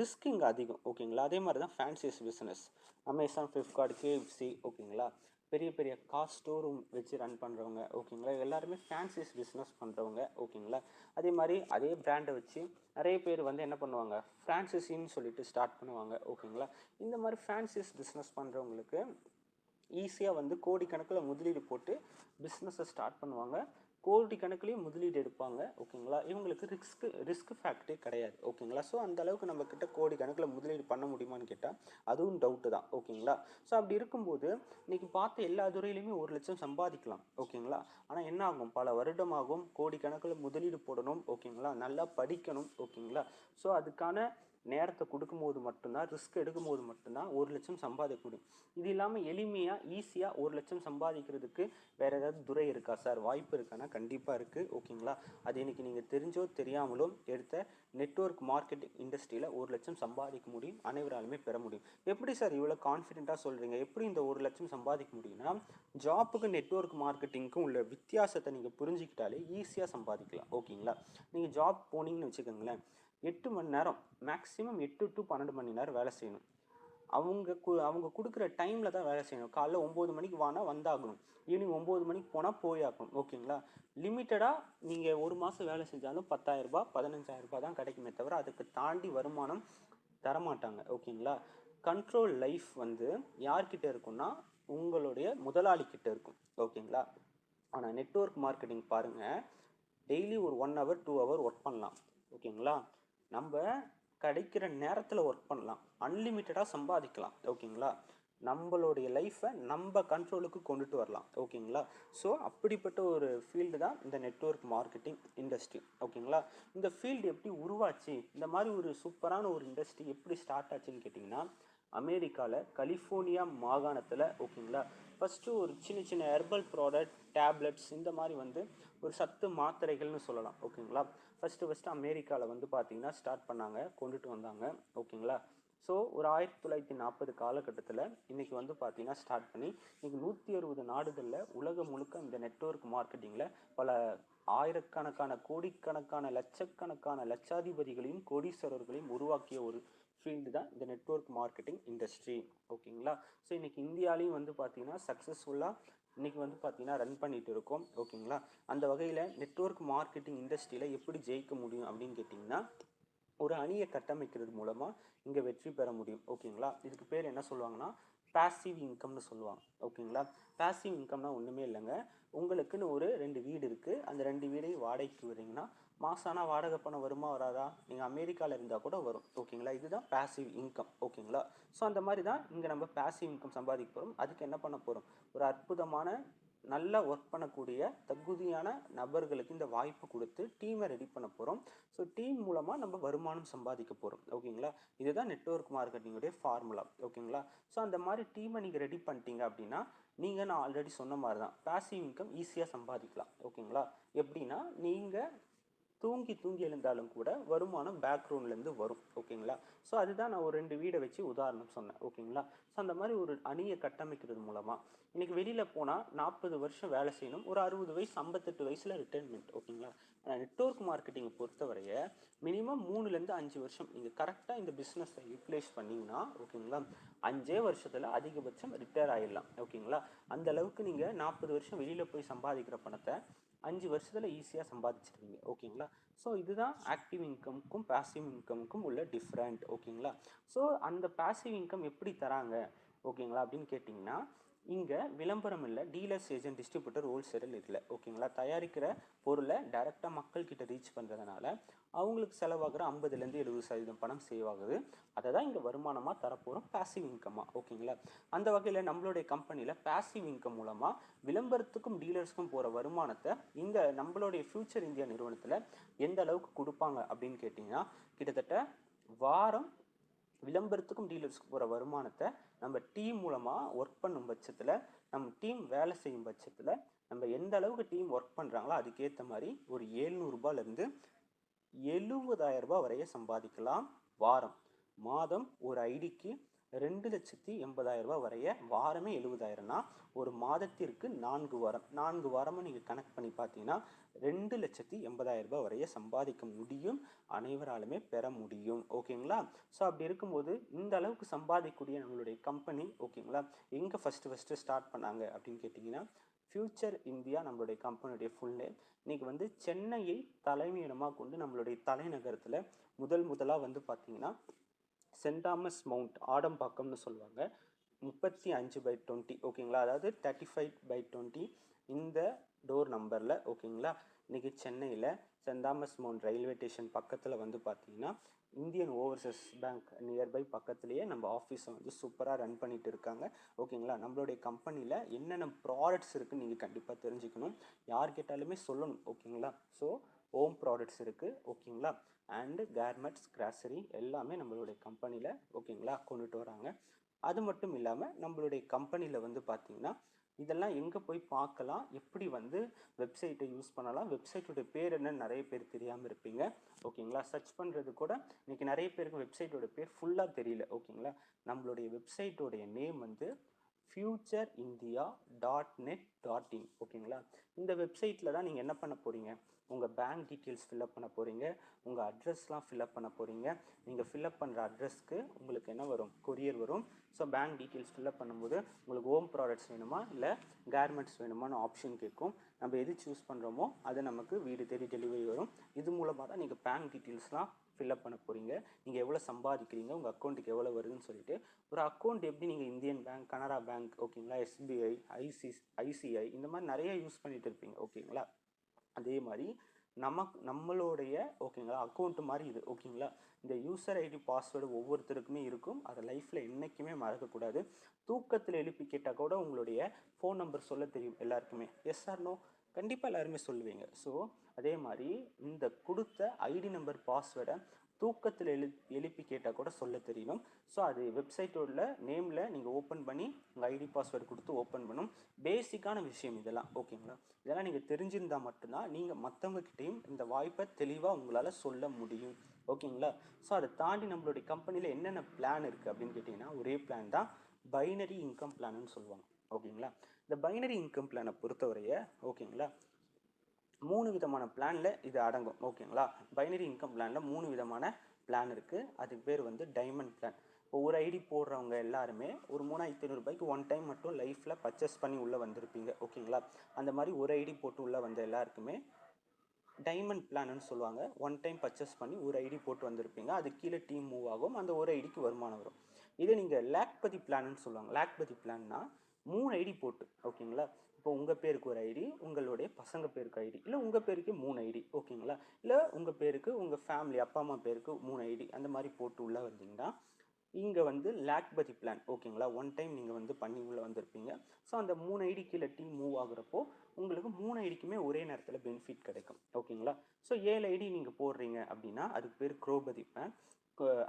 ரிஸ்க் இங்கே அதிகம். ஓகேங்களா, அதே மாதிரி தான் fancies business. Amazon, Flipkart, KFC, ஓகேங்களா, பெரிய பெரிய கார் ஸ்டோர் ரூம் வச்சு ரன் பண்ணுறவங்க, ஓகேங்களா, எல்லாருமே ஃபேன்சிஸ் பிஸ்னஸ் பண்ணுறவங்க. ஓகேங்களா, அதே மாதிரி அதே பிராண்டை வச்சு நிறைய பேர் வந்து என்ன பண்ணுவாங்க, ஃப்ரான்சிஸின்னு சொல்லிட்டு ஸ்டார்ட் பண்ணுவாங்க. ஓகேங்களா, இந்த மாதிரி ஃபேன்சிஸ் பிஸ்னஸ் பண்ணுறவங்களுக்கு ஈஸியாக வந்து கோடிக்கணக்கில் முதலீடு போட்டு பிஸ்னஸை ஸ்டார்ட் பண்ணுவாங்க. கோடிக்கணக்கிலையும் முதலீடு எடுப்பாங்க. ஓகேங்களா, இவங்களுக்கு ரிஸ்க் ஃபேக்டே கிடையாது. ஓகேங்களா, ஸோ அந்த அளவுக்கு நம்மக்கிட்ட கோடிக்கணக்கில் முதலீடு பண்ண முடியுமான்னு கேட்டால் அதுவும் டவுட்டு தான். ஓகேங்களா, ஸோ அப்படி இருக்கும்போது இன்றைக்கி பார்த்த எல்லா துறையிலையுமே 1,00,000 சம்பாதிக்கலாம். ஓகேங்களா, ஆனால் என்ன ஆகும், பல வருடமாகும், கோடிக்கணக்கில் முதலீடு போடணும். ஓகேங்களா, நல்லா படிக்கணும். ஓகேங்களா, ஸோ அதுக்கான நேரத்தை கொடுக்கும்போது மட்டும்தான், ரிஸ்க் எடுக்கும்போது மட்டும்தான் 1,00,000 சம்பாதிக்க முடியும். இது இல்லாமல் எளிமையாக ஈஸியாக 1,00,000 சம்பாதிக்கிறதுக்கு வேறு ஏதாவது துறை இருக்கா சார், வாய்ப்பு இருக்கான்னா கண்டிப்பாக இருக்குது. ஓகேங்களா, அது இன்றைக்கி நீங்கள் தெரிஞ்சோ தெரியாமலோ எடுத்த நெட்வொர்க் மார்க்கெட்டிங் இண்டஸ்ட்ரியில் 1,00,000 சம்பாதிக்க முடியும், அனைவராலுமே பெற முடியும். எப்படி சார் இவ்வளோ கான்ஃபிடென்ட்டாக சொல்கிறீங்க, எப்படி இந்த 1,00,000 சம்பாதிக்க முடியும்னா, ஜாப்புக்கு நெட்வொர்க் மார்க்கெட்டிங்க்கும் உள்ள வித்தியாசத்தை நீங்கள் புரிஞ்சுக்கிட்டாலே ஈஸியாக சம்பாதிக்கலாம். ஓகேங்களா, நீங்கள் ஜாப் போனீங்கன்னு வச்சுக்கோங்களேன், 8 மணி நேரம், மேக்ஸிமம் 8 to 12 மணி நேரம் வேலை செய்யணும். அவங்க கொடுக்குற டைமில் தான் வேலை செய்யணும். காலைல 9 மணிக்கு வானா வந்தாகணும், ஈவினிங் 9 மணிக்கு போனால் போயாகணும். ஓகேங்களா, லிமிட்டடாக நீங்கள் ஒரு மாதம் வேலை செஞ்சாலும் 10,000 15,000 தான் கிடைக்குமே தவிர அதுக்கு தாண்டி வருமானம் தரமாட்டாங்க. ஓகேங்களா, கண்ட்ரோல் லைஃப் வந்து யார்கிட்ட இருக்குன்னா உங்களுடைய முதலாளிக்கிட்ட இருக்கும். ஓகேங்களா, ஆனால் நெட்வொர்க் மார்க்கெட்டிங் பாருங்கள், டெய்லி ஒரு 1 hour 2 hour ஒர்க் பண்ணலாம். ஓகேங்களா, நம்ம கிடைக்கிற நேரத்தில் ஒர்க் பண்ணலாம், அன்லிமிட்டடாக சம்பாதிக்கலாம். ஓகேங்களா, நம்மளுடைய லைஃப்பை நம்ம கண்ட்ரோலுக்கு கொண்டுட்டு வரலாம். ஓகேங்களா, ஸோ அப்படிப்பட்ட ஒரு ஃபீல்டு தான் இந்த நெட்வொர்க் மார்க்கெட்டிங் இண்டஸ்ட்ரி. ஓகேங்களா, இந்த ஃபீல்டு எப்படி உருவாச்சு, இந்த மாதிரி ஒரு சூப்பரான ஒரு இண்டஸ்ட்ரி எப்படி ஸ்டார்ட் ஆச்சுன்னு கேட்டிங்கன்னா, அமெரிக்காவில் கலிஃபோர்னியா மாகாணத்தில், ஓகேங்களா, ஃபஸ்ட்டு ஒரு சின்ன சின்ன ஹெர்பல் ப்ராடக்ட், டேப்லெட்ஸ், இந்த மாதிரி வந்து ஒரு சத்து மாத்திரைகள்னு சொல்லலாம். ஓகேங்களா, ஃபஸ்ட்டு அமெரிக்காவில் வந்து பார்த்திங்கன்னா ஸ்டார்ட் பண்ணாங்க, கொண்டுட்டு வந்தாங்க. ஓகேங்களா, ஸோ ஒரு 1940 காலகட்டத்தில் இன்றைக்கி வந்து பார்த்திங்கன்னா ஸ்டார்ட் பண்ணி இன்றைக்கி 160 நாடுகளில் உலகம் முழுக்க இந்த நெட்வொர்க் மார்க்கெட்டிங்கில் பல ஆயிரக்கணக்கான கோடிக்கணக்கான லட்சக்கணக்கான லட்சாதிபதிகளையும் கோடீஸ்வரர்களையும் உருவாக்கிய ஒரு ஃபீல்டு தான் இந்த நெட்வொர்க் மார்க்கெட்டிங் இண்டஸ்ட்ரி. ஓகேங்களா, ஸோ இன்றைக்கி இந்தியாவிலையும் வந்து பார்த்திங்கன்னா சக்ஸஸ்ஃபுல்லாக இன்றைக்கி வந்து பார்த்திங்கன்னா ரன் பண்ணிகிட்டு இருக்கோம். ஓகேங்களா, அந்த வகையில் நெட்வொர்க் மார்க்கெட்டிங் இண்டஸ்ட்ரியில் எப்படி ஜெயிக்க முடியும் அப்படின்னு கேட்டிங்கன்னா, ஒரு அணியை கட்டமைக்கிறது மூலமாக இங்கே வெற்றி பெற முடியும். ஓகேங்களா, இதுக்கு பேர் என்ன சொல்லுவாங்கன்னா பேசிவ் இன்கம்னு சொல்லுவாங்க. ஓகேங்களா, பேசிவ் இன்கம்னா ஒன்றுமே இல்லைங்க, உங்களுக்குன்னு ஒரு 2 வீடு இருக்குது, அந்த 2 வீடையும் வாடகைக்கு விடுறீங்கன்னா மாதம் ஆனால் வாடகை பணம் வருமா வராதா, நீங்கள் அமெரிக்காவில் இருந்தால் கூட வரும். ஓகேங்களா, இதுதான் பேசிவ் இன்கம். ஓகேங்களா, ஸோ அந்த மாதிரி தான் இங்கே நம்ம பேசிவ் இன்கம் சம்பாதிக்க போகிறோம். அதுக்கு என்ன பண்ண போகிறோம், ஒரு அற்புதமான நல்லா ஒர்க் பண்ணக்கூடிய தகுதியான நபர்களுக்கு இந்த வாய்ப்பு கொடுத்து டீமை ரெடி பண்ண போகிறோம். ஸோ டீம் மூலமாக நம்ம வருமானம் சம்பாதிக்க போகிறோம். ஓகேங்களா, இதுதான் நெட்வொர்க் மார்க்கெட்டிங்குடைய ஃபார்முலா. ஓகேங்களா, ஸோ அந்த மாதிரி டீமை நீங்கள் ரெடி பண்ணிட்டீங்க அப்படின்னா நீங்கள், நான் ஆல்ரெடி சொன்ன மாதிரி தான், பேசிவ் இன்கம் ஈஸியாக சம்பாதிக்கலாம். ஓகேங்களா, எப்படின்னா நீங்கள் தூங்கி எழுந்தாலும் கூட வருமானம் பேக்ரவுண்ட்லேருந்து வரும். ஓகேங்களா, ஸோ அதுதான் நான் ஒரு 2 வீடை வச்சு உதாரணம் சொன்னேன். ஓகேங்களா, ஸோ அந்த மாதிரி ஒரு அணியை கட்டமைக்கிறது மூலமாக இன்றைக்கி வெளியில் போனால் 40 வருஷம் வேலை செய்யணும், ஒரு 60 வயசு 58 வயசில் ரிட்டைர்மெண்ட். ஓகேங்களா, ஆனால் நெட்வொர்க் மார்க்கெட்டிங்கை பொறுத்தவரைய மினிமம் 3லேருந்து 5 வருஷம் நீங்கள் கரெக்டாக இந்த பிஸ்னஸை யூட்டிலைஸ் பண்ணிங்கன்னா, ஓகேங்களா, 5 வருஷத்தில் அதிகபட்சம் ரிட்டையர் ஆகிடலாம். ஓகேங்களா, அந்த அளவுக்கு நீங்கள் 40 வருஷம் வெளியில் போய் சம்பாதிக்கிற பணத்தை 5 வருஷத்தில் ஈஸியாக சம்பாதிச்சிருவீங்க. ஓகேங்களா, ஸோ இதுதான் ஆக்டிவ் இன்கமுக்கும் பேசிவ் இன்கமுக்கும் உள்ள டிஃப்ரெண்ட். ஓகேங்களா, ஸோ அந்த பேசிவ் இன்கம் எப்படி தராங்க ஓகேங்களா அப்படின்னு கேட்டிங்கன்னா, இங்கே விளம்பரம் இல்லை, டீலர்ஸ், ஏஜென்ட், டிஸ்ட்ரிபியூட்டர், ஹோல்சேல் இல்லை. ஓகேங்களா, தயாரிக்கிற பொருளை டைரெக்டாக மக்கள்கிட்ட ரீச் பண்ணுறதுனால அவங்களுக்கு செலவாகிற 50லேருந்து 70% பணம் சேவ் ஆகுது. அதை தான் இங்கே வருமானமாக தரப்போகிறோம், பேசிவ் இன்கமாக. ஓகேங்களா, அந்த வகையில் நம்மளுடைய கம்பெனியில் பேசிவ் இன்கம் மூலமாக விளம்பரத்துக்கும் டீலர்ஸ்க்கும் போகிற வருமானத்தை இந்த நம்மளுடைய ஃபியூச்சர் இந்தியா நிறுவனத்தில் எந்த அளவுக்கு கொடுப்பாங்க அப்படின்னு கேட்டிங்கன்னா, கிட்டத்தட்ட வாரம் விளம்பரத்துக்கும் டீலர்ஸ்க்கு போகிற வருமானத்தை நம்ம டீம் மூலமாக ஒர்க் பண்ணும் பட்சத்தில், நம்ம டீம் வேலை செய்யும் பட்சத்தில், நம்ம எந்த அளவுக்கு டீம் ஒர்க் பண்ணுறாங்களோ அதுக்கேற்ற மாதிரி ஒரு 700 70,000 வரைய சம்பாதிக்கலாம் வாரம். மாதம் ஒரு ஐடிக்கு 2,80,000 வரைய வாரமே 70,000னா ஒரு மாதத்திற்கு 4 வாரமும் நீங்கள் கணக்கு பண்ணி பார்த்தீங்கன்னா 2,80,000 வரைய சம்பாதிக்க முடியும், அனைவராலுமே பெற முடியும். ஓகேங்களா? ஸோ அப்படி இருக்கும்போது இந்த அளவுக்கு சம்பாதிக்கக்கூடிய நம்மளுடைய கம்பெனி ஓகேங்களா எங்கே ஃபஸ்ட்டு ஸ்டார்ட் பண்ணாங்க அப்படின்னு கேட்டிங்கன்னா ஃபியூச்சர் இந்தியா நம்மளுடைய கம்பெனியுடைய ஃபுல் நேம். இன்றைக்கி வந்து சென்னையை தலைமையிடமாக கொண்டு நம்மளுடைய தலைநகரத்தில் முதலாக வந்து பார்த்திங்கன்னா சென்ட் தாமஸ் மவுண்ட் ஆடம்பாக்கம்னு சொல்லுவாங்க, 35/20 ஓகேங்களா, அதாவது 35/20 இந்த டோர் நம்பரில் ஓகேங்களா. இன்றைக்கி சென்னையில் சென்ட் தாமஸ் மவுண்ட் ரயில்வே ஸ்டேஷன் பக்கத்தில் வந்து பார்த்திங்கன்னா இந்தியன் ஓவர்சீஸ் பேங்க் நியர்பை பக்கத்துலேயே நம்ம ஆஃபீஸை வந்து சூப்பராக ரன் பண்ணிட்டு இருக்காங்க. ஓகேங்களா, நம்மளுடைய கம்பெனியில் என்னென்ன ப்ராடக்ட்ஸ் இருக்குதுன்னு நீங்கள் கண்டிப்பாக தெரிஞ்சுக்கணும், யார் கேட்டாலுமே சொல்லணும். ஓகேங்களா, ஸோ ஹோம் ப்ராடக்ட்ஸ் இருக்குது ஓகேங்களா, அண்டு கார்மெண்ட்ஸ் கிராசரி எல்லாமே நம்மளுடைய கம்பெனியில் ஓகேங்களா கொண்டுட்டு வராங்க. அது மட்டும் இல்லாமல் நம்மளுடைய கம்பெனியில் வந்து பார்த்திங்கன்னா இதெல்லாம் எங்கே போய் பார்க்கலாம், எப்படி வந்து வெப்சைட்டை யூஸ் பண்ணலாம், வெப்சைட்டோட பேர் என்னன்னு நிறைய பேர் தெரியாமல் இருப்பீங்க. ஓகேங்களா, சர்ச் பண்ணுறது கூட இன்றைக்கி நிறைய பேருக்கு வெப்சைட்டோட பேர் ஃபுல்லாக தெரியல. ஓகேங்களா, நம்மளுடைய வெப்சைட்டோடைய நேம் வந்து futureindia.net.in. ஓகேங்களா, இந்த வெப்சைட்டில் தான் நீங்கள் என்ன பண்ண போகிறீங்க, உங்கள் பேங்க் டீட்டெயில்ஸ் ஃபில்அப் பண்ண போகிறீங்க, உங்கள் அட்ரஸ்லாம் ஃபில்அப் பண்ண போகிறீங்க. நீங்கள் ஃபில்அப் பண்ணுற அட்ரஸ்க்கு உங்களுக்கு என்ன வரும், கொரியர் வரும். ஸோ பேங்க் டீட்டெயில்ஸ் ஃபில்அப் பண்ணும்போது உங்களுக்கு ஹோம் ப்ராடக்ட்ஸ் வேணுமா இல்லை கார்மெண்ட்ஸ் வேணுமான்னு ஆப்ஷன் கேட்கும். நம்ம எது சூஸ் பண்ணுறோமோ அது நமக்கு வீடு தேடி டெலிவரி வரும். இது மூலமாக தான் நீங்கள் பேங்க் டீட்டெயில்ஸ்லாம் ஃபில்அப் பண்ண போகிறீங்க, நீங்கள் எவ்வளோ சம்பாதிக்கிறீங்க, உங்கள் அக்கௌண்ட்டுக்கு எவ்வளோ வருதுன்னு சொல்லிட்டு. ஒரு அக்கௌண்ட் எப்படி நீங்கள் இந்தியன் பேங்க், கனரா பேங்க் ஓகேங்களா, எஸ்பிஐ, ஐசிஐ இந்த மாதிரி நிறைய யூஸ் பண்ணிட்டு இருப்பீங்க. ஓகேங்களா, அதே மாதிரி நம்மளுடைய ஓகேங்களா அக்கௌண்ட் மாதிரி இது. ஓகேங்களா, இந்த யூசர் ஐடி பாஸ்வேர்டு ஒவ்வொருத்தருக்குமே இருக்கும், அதை லைஃப்பில் என்றைக்குமே மறக்கக்கூடாது. தூக்கத்தில் எழுப்பி கேட்டால் கூட உங்களுடைய ஃபோன் நம்பர் சொல்ல தெரியும் எல்லாருக்குமே, எஸ் ஆர் நோ, கண்டிப்பாக எல்லாருமே சொல்லுவீங்க. ஸோ அதே மாதிரி இந்த கொடுத்த ஐடி நம்பர் பாஸ்வேர்டை தூக்கத்தில் எழுப்பி கேட்டால் கூட சொல்ல தெரியணும். ஸோ அது வெப்சைட்டோட நேமில் நீங்கள் ஓப்பன் பண்ணி உங்கள் ஐடி பாஸ்வேர்டு கொடுத்து ஓப்பன் பண்ணணும். பேசிக்கான விஷயம் இதெல்லாம். ஓகேங்களா, இதெல்லாம் நீங்கள் தெரிஞ்சிருந்தால் மட்டும்தான் நீங்கள் மற்றவங்கக்கிட்டையும் இந்த வாய்ப்பை தெளிவாக உங்களால் சொல்ல முடியும். ஓகேங்களா, ஸோ அதை தாண்டி நம்மளுடைய கம்பெனியில் என்னென்ன பிளான் இருக்குது அப்படின்னு கேட்டிங்கன்னா ஒரே பிளான் தான், பைனரி இன்கம் பிளான்னு சொல்லுவாங்க. ஓகேங்களா, இந்த பைனரி இன்கம் பிளானை பொறுத்தவரைய ஓகேங்களா 3 விதமான பிளானில் இது அடங்கும். ஓகேங்களா, பைனரி இன்கம் பிளானில் 3 விதமான பிளான் இருக்குது. அதுக்கு பேர் வந்து டைமண்ட் பிளான். இப்போ ஒரு ஐடி போடுறவங்க எல்லாருமே ஒரு 3,500 ரூபாய்க்கு ஒன் டைம் மட்டும் லைஃப்பில் பர்ச்சேஸ் பண்ணி உள்ளே வந்திருப்பீங்க. ஓகேங்களா, அந்த மாதிரி ஒரு ஐடி போட்டு உள்ளே வந்த எல்லாருக்குமே டைமண்ட் பிளான்னு சொல்லுவாங்க. ஒன் டைம் பர்ச்சேஸ் பண்ணி ஒரு ஐடி போட்டு வந்திருப்பீங்க, அது கீழே டீம் மூவ் ஆகும், அந்த ஒரு ஐடிக்கு வருமானம் வரும். இதே நீங்கள் லேக்பதி பிளான்னு சொல்லுவாங்க. லேக்பதி பிளான்னா 3 ஐடி போட்டு ஓகேங்களா, இப்போ உங்கள் பேருக்கு ஒரு ஐடி, உங்களுடைய பசங்க பேருக்கு ஐடி, இல்லை உங்கள் பேருக்கு 3 ஐடி ஓகேங்களா, இல்லை உங்கள் பேருக்கு உங்கள் ஃபேமிலி அப்பா அம்மா பேருக்கு 3 ஐடி அந்த மாதிரி போட்டு உள்ளே வந்தீங்கன்னா இங்கே வந்து லேக்பதி பிளான். ஓகேங்களா, ஒன் டைம் நீங்கள் வந்து பண்ணி உள்ளே வந்திருப்பீங்க. ஸோ அந்த 3 ஐடி கீழே டீம் மூவ் ஆகுறப்போ உங்களுக்கு 3 ஐடிக்குமே ஒரே நேரத்தில் பெனிஃபிட் கிடைக்கும். ஓகேங்களா, ஸோ 7 ஐடி நீங்கள் போடுறீங்க அப்படின்னா அதுக்கு பேர் குரோபதி பிளான்.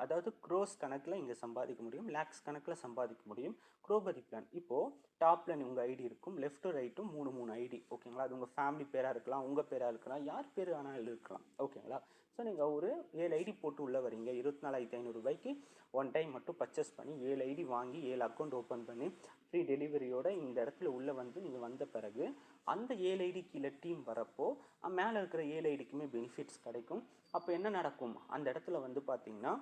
அதாவது க்ரோஸ் கணக்கில் இங்கே சம்பாதிக்க முடியும், லேக்ஸ் கணக்கில் சம்பாதிக்க முடியும். குரோபதி பிளான் இப்போது டாப்பில் உங்கள் ஐடி இருக்கும், லெஃப்ட்டும் ரைட்டும் 3 ஐடி. ஓகேங்களா, அது உங்கள் ஃபேமிலி பேராக இருக்கலாம், உங்கள் பேராக இருக்கலாம், யார் பேர் ஆனாலும் இருக்கலாம். ஓகேங்களா, ஸோ நீங்கள் ஒரு 7 ஐடி போட்டு உள்ளே வரீங்க, 24,500 ரூபாய்க்கு ஒன் டைம் மட்டும் பர்ச்சேஸ் பண்ணி 7 ஐடி வாங்கி 7 அக்கௌண்ட் ஓப்பன் பண்ணி ஃப்ரீ டெலிவரியோட இந்த இடத்துல உள்ளே வந்து நீங்கள் வந்த பிறகு அந்த 7 ஐடி கீழே டீம் வரப்போ மேலே இருக்கிற 7 ஐடிக்குமே பெனிஃபிட்ஸ் கிடைக்கும். அப்போ என்ன நடக்கும், அந்த இடத்துல வந்து பார்த்தீங்கன்னா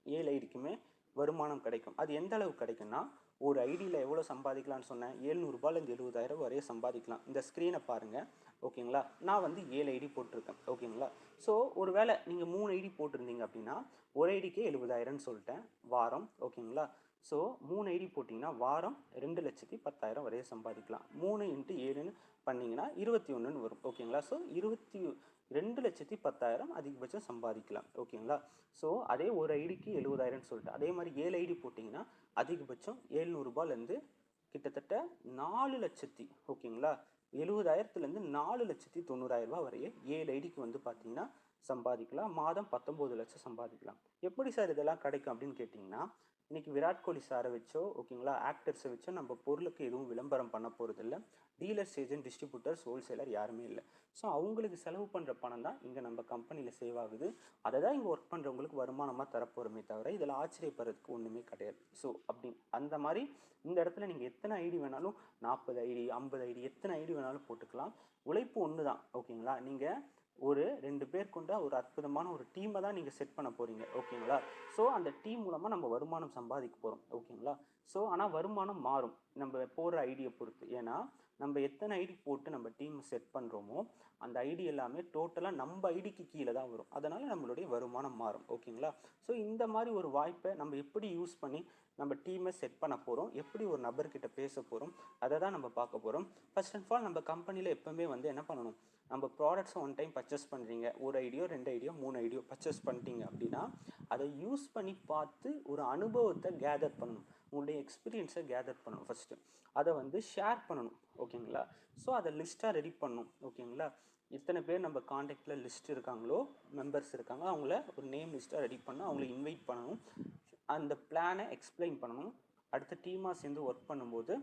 7 ஐடிக்குமே வருமானம் கிடைக்கும். அது எந்த அளவுக்கு கிடைக்கும்னா, ஒரு ஐடியில் எவ்வளோ சம்பாதிக்கலாம்னு சொன்னேன், 700 ரூபாயிலேருந்து 70,000 வரைய சம்பாதிக்கலாம். இந்த ஸ்க்ரீனை பாருங்கள். ஓகேங்களா, நான் வந்து 7 ஐடி போட்டிருக்கேன். ஓகேங்களா, ஸோ ஒரு வேளை நீங்கள் 3 ஐடி போட்டிருந்தீங்க அப்படின்னா ஒரு ஐடிக்கே 70,000ன்னு சொல்லிட்டேன் வாரம். ஓகேங்களா, ஸோ 3 ஐடி போட்டிங்கன்னா வாரம் 2,10,000 வரைய சம்பாதிக்கலாம். 3 × 7ன்னு பண்ணிங்கன்னா 21ன்னு வரும். ஓகேங்களா, ஸோ 2,10,000 அதிகபட்சம் சம்பாதிக்கலாம். ஓகேங்களா, ஸோ அதே ஒரு ஐடிக்கு 70,000ன்னு சொல்லிட்டு அதே மாதிரி 7 ஐடி போட்டிங்கன்னா அதிகபட்சம் 700 ரூபாயிலேருந்து கிட்டத்தட்ட 4 லட்சத்தி ஓகேங்களா 70,000லேருந்து 4,90,000 வரைய 7 ஐடிக்கு வந்து பார்த்தீங்கன்னா சம்பாதிக்கலாம். மாதம் 19 லட்சம் சம்பாதிக்கலாம். எப்படி சார் இதெல்லாம் கிடைக்கும் அப்படின்னு கேட்டிங்கன்னா, இன்றைக்கி விராட் கோலி சாரை வச்சோ ஓகேங்களா, ஆக்டர்ஸை வச்சோ நம்ம பொருளுக்கு எதுவும் விளம்பரம் பண்ண போகிறதில்ல. டீலர்ஸ், ஏஜென்ட், டிஸ்ட்ரிபியூட்டர்ஸ், ஹோல்சேலர் யாருமே இல்லை. ஸோ அவங்களுக்கு செலவு பண்ணுற பணம் தான் இங்கே நம்ம கம்பெனியில் சேவ் ஆகுது. அதை தான் இங்கே ஒர்க் பண்ணுறவங்களுக்கு வருமானமாக தரப்போகிறோமே தவிர இதில் ஆச்சரியப்படுறதுக்கு ஒன்றுமே கிடையாது. ஸோ அப்படி அந்த மாதிரி இந்த இடத்துல நீங்கள் எத்தனை ஐடி வேணாலும் 40 ஐடி 50 ஐடி எத்தனை ஐடி வேணாலும் போட்டுக்கலாம். உழைப்பு ஒன்று தான் ஓகேங்களா. நீங்கள் ஒரு 2 பேர் கொண்ட ஒரு அற்புதமான ஒரு டீமை தான் நீங்கள் செட் பண்ண போகிறீங்க ஓகேங்களா. ஸோ அந்த டீம் மூலமாக நம்ம வருமானம் சம்பாதிக்க போகிறோம் ஓகேங்களா. ஸோ ஆனால் வருமானம் மாறும் நம்ம போடுற ஐடியை பொறுத்து. ஏன்னா நம்ம எத்தனை ஐடி போட்டு நம்ம டீம் செட் பண்ணுறோமோ அந்த ஐடி எல்லாமே டோட்டலாக நம்ம ஐடிக்கு கீழே தான் வரும். அதனால் நம்மளுடைய வருமானம் மாறும் ஓகேங்களா. ஸோ இந்த மாதிரி ஒரு வாய்ப்பை நம்ம எப்படி யூஸ் பண்ணி நம்ம டீமை செட் பண்ண போகிறோம், எப்படி ஒரு நபர்கிட்ட பேச போகிறோம், அதை தான் நம்ம பார்க்க போகிறோம். ஃபர்ஸ்ட் அண்ட் ஆல் நம்ம கம்பெனியில் எப்போவுமே வந்து என்ன பண்ணணும், நம்ம ப்ராடக்ட்ஸை ஒன் டைம் பர்ச்சேஸ் பண்ணுறீங்க, ஒரு ஐடியோ 2 ஐடியோ 3 ஐடியோ பர்ச்சேஸ் பண்ணிட்டீங்க அப்படின்னா அதை யூஸ் பண்ணி பார்த்து ஒரு அனுபவத்தை கேதர் பண்ணணும், உங்களுடைய எக்ஸ்பீரியன்ஸை கேதர் பண்ணணும். ஃபஸ்ட்டு அதை வந்து ஷேர் பண்ணணும் ஓகேங்களா. ஸோ அதை லிஸ்ட்டாக ரெடி பண்ணணும் ஓகேங்களா. எத்தனை பேர் நம்ம காண்டாக்டில் லிஸ்ட் இருக்காங்களோ, மெம்பர்ஸ் இருக்காங்க, அவங்கள ஒரு நேம் லிஸ்ட்டாக ரெடி பண்ணணும், அவங்கள இன்வைட் பண்ணணும், அந்த பிளானை எக்ஸ்பிளைன் பண்ணணும். அடுத்த டீமாக சேர்ந்து ஒர்க் பண்ணும்போது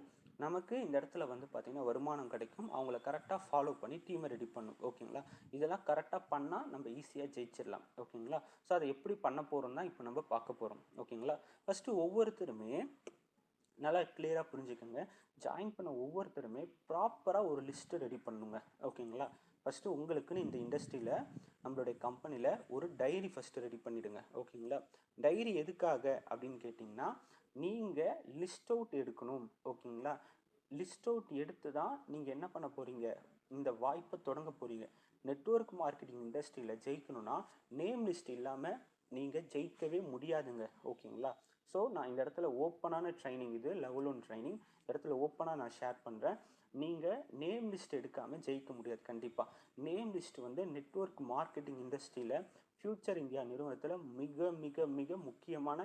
நமக்கு இந்த இடத்துல வந்து பார்த்திங்கன்னா வருமானம் கிடைக்கும். அவங்கள கரெக்டாக ஃபாலோ பண்ணி டீமை ரெடி பண்ணணும் ஓகேங்களா. இதெல்லாம் கரெக்டாக பண்ணால் நம்ம ஈஸியாக ஜெயிச்சிடலாம் ஓகேங்களா. ஸோ அதை எப்படி பண்ண போகிறோம் தான் இப்போ நம்ம பார்க்க போகிறோம் ஓகேங்களா. ஃபஸ்ட்டு ஒவ்வொருத்தருமே நல்லா கிளியராக புரிஞ்சுக்கோங்க. ஜாயின் பண்ண ஒவ்வொருத்தருமே ப்ராப்பராக ஒரு லிஸ்ட்டு ரெடி பண்ணுங்க ஓகேங்களா. ஃபஸ்ட்டு உங்களுக்குன்னு இந்த இண்டஸ்ட்ரியில் நம்மளுடைய கம்பெனியில் ஒரு டைரி ஃபஸ்ட்டு ரெடி பண்ணிவிடுங்க ஓகேங்களா. டைரி எதுக்காக அப்படின்னு கேட்டிங்கன்னா, நீங்கள் லிஸ்ட் அவுட் எடுக்கணும் ஓகேங்களா. லிஸ்ட் அவுட் எடுத்து தான் நீங்கள் என்ன பண்ண போகிறீங்க, இந்த வாய்ப்பை தொடங்க போகிறீங்க. நெட்வொர்க் மார்க்கெட்டிங் இண்டஸ்ட்ரியில் ஜெயிக்கணும்னா நேம் லிஸ்ட் இல்லாமல் நீங்கள் ஜெயிக்கவே முடியாதுங்க ஓகேங்களா. ஸோ நான் இந்த இடத்துல ஓப்பனான ட்ரைனிங், இது லெவல் 1 ட்ரைனிங், இடத்துல ஓப்பனாக நான் ஷேர் பண்ணுறேன். நீங்கள் நேம் லிஸ்ட் எடுக்காமல் ஜெயிக்க முடியாது கண்டிப்பாக. நேம் லிஸ்ட் வந்து நெட்வொர்க் மார்க்கெட்டிங் இண்டஸ்ட்ரியில் ஃப்யூச்சர் இந்தியா நிறுவனத்தில் மிக மிக மிக முக்கியமான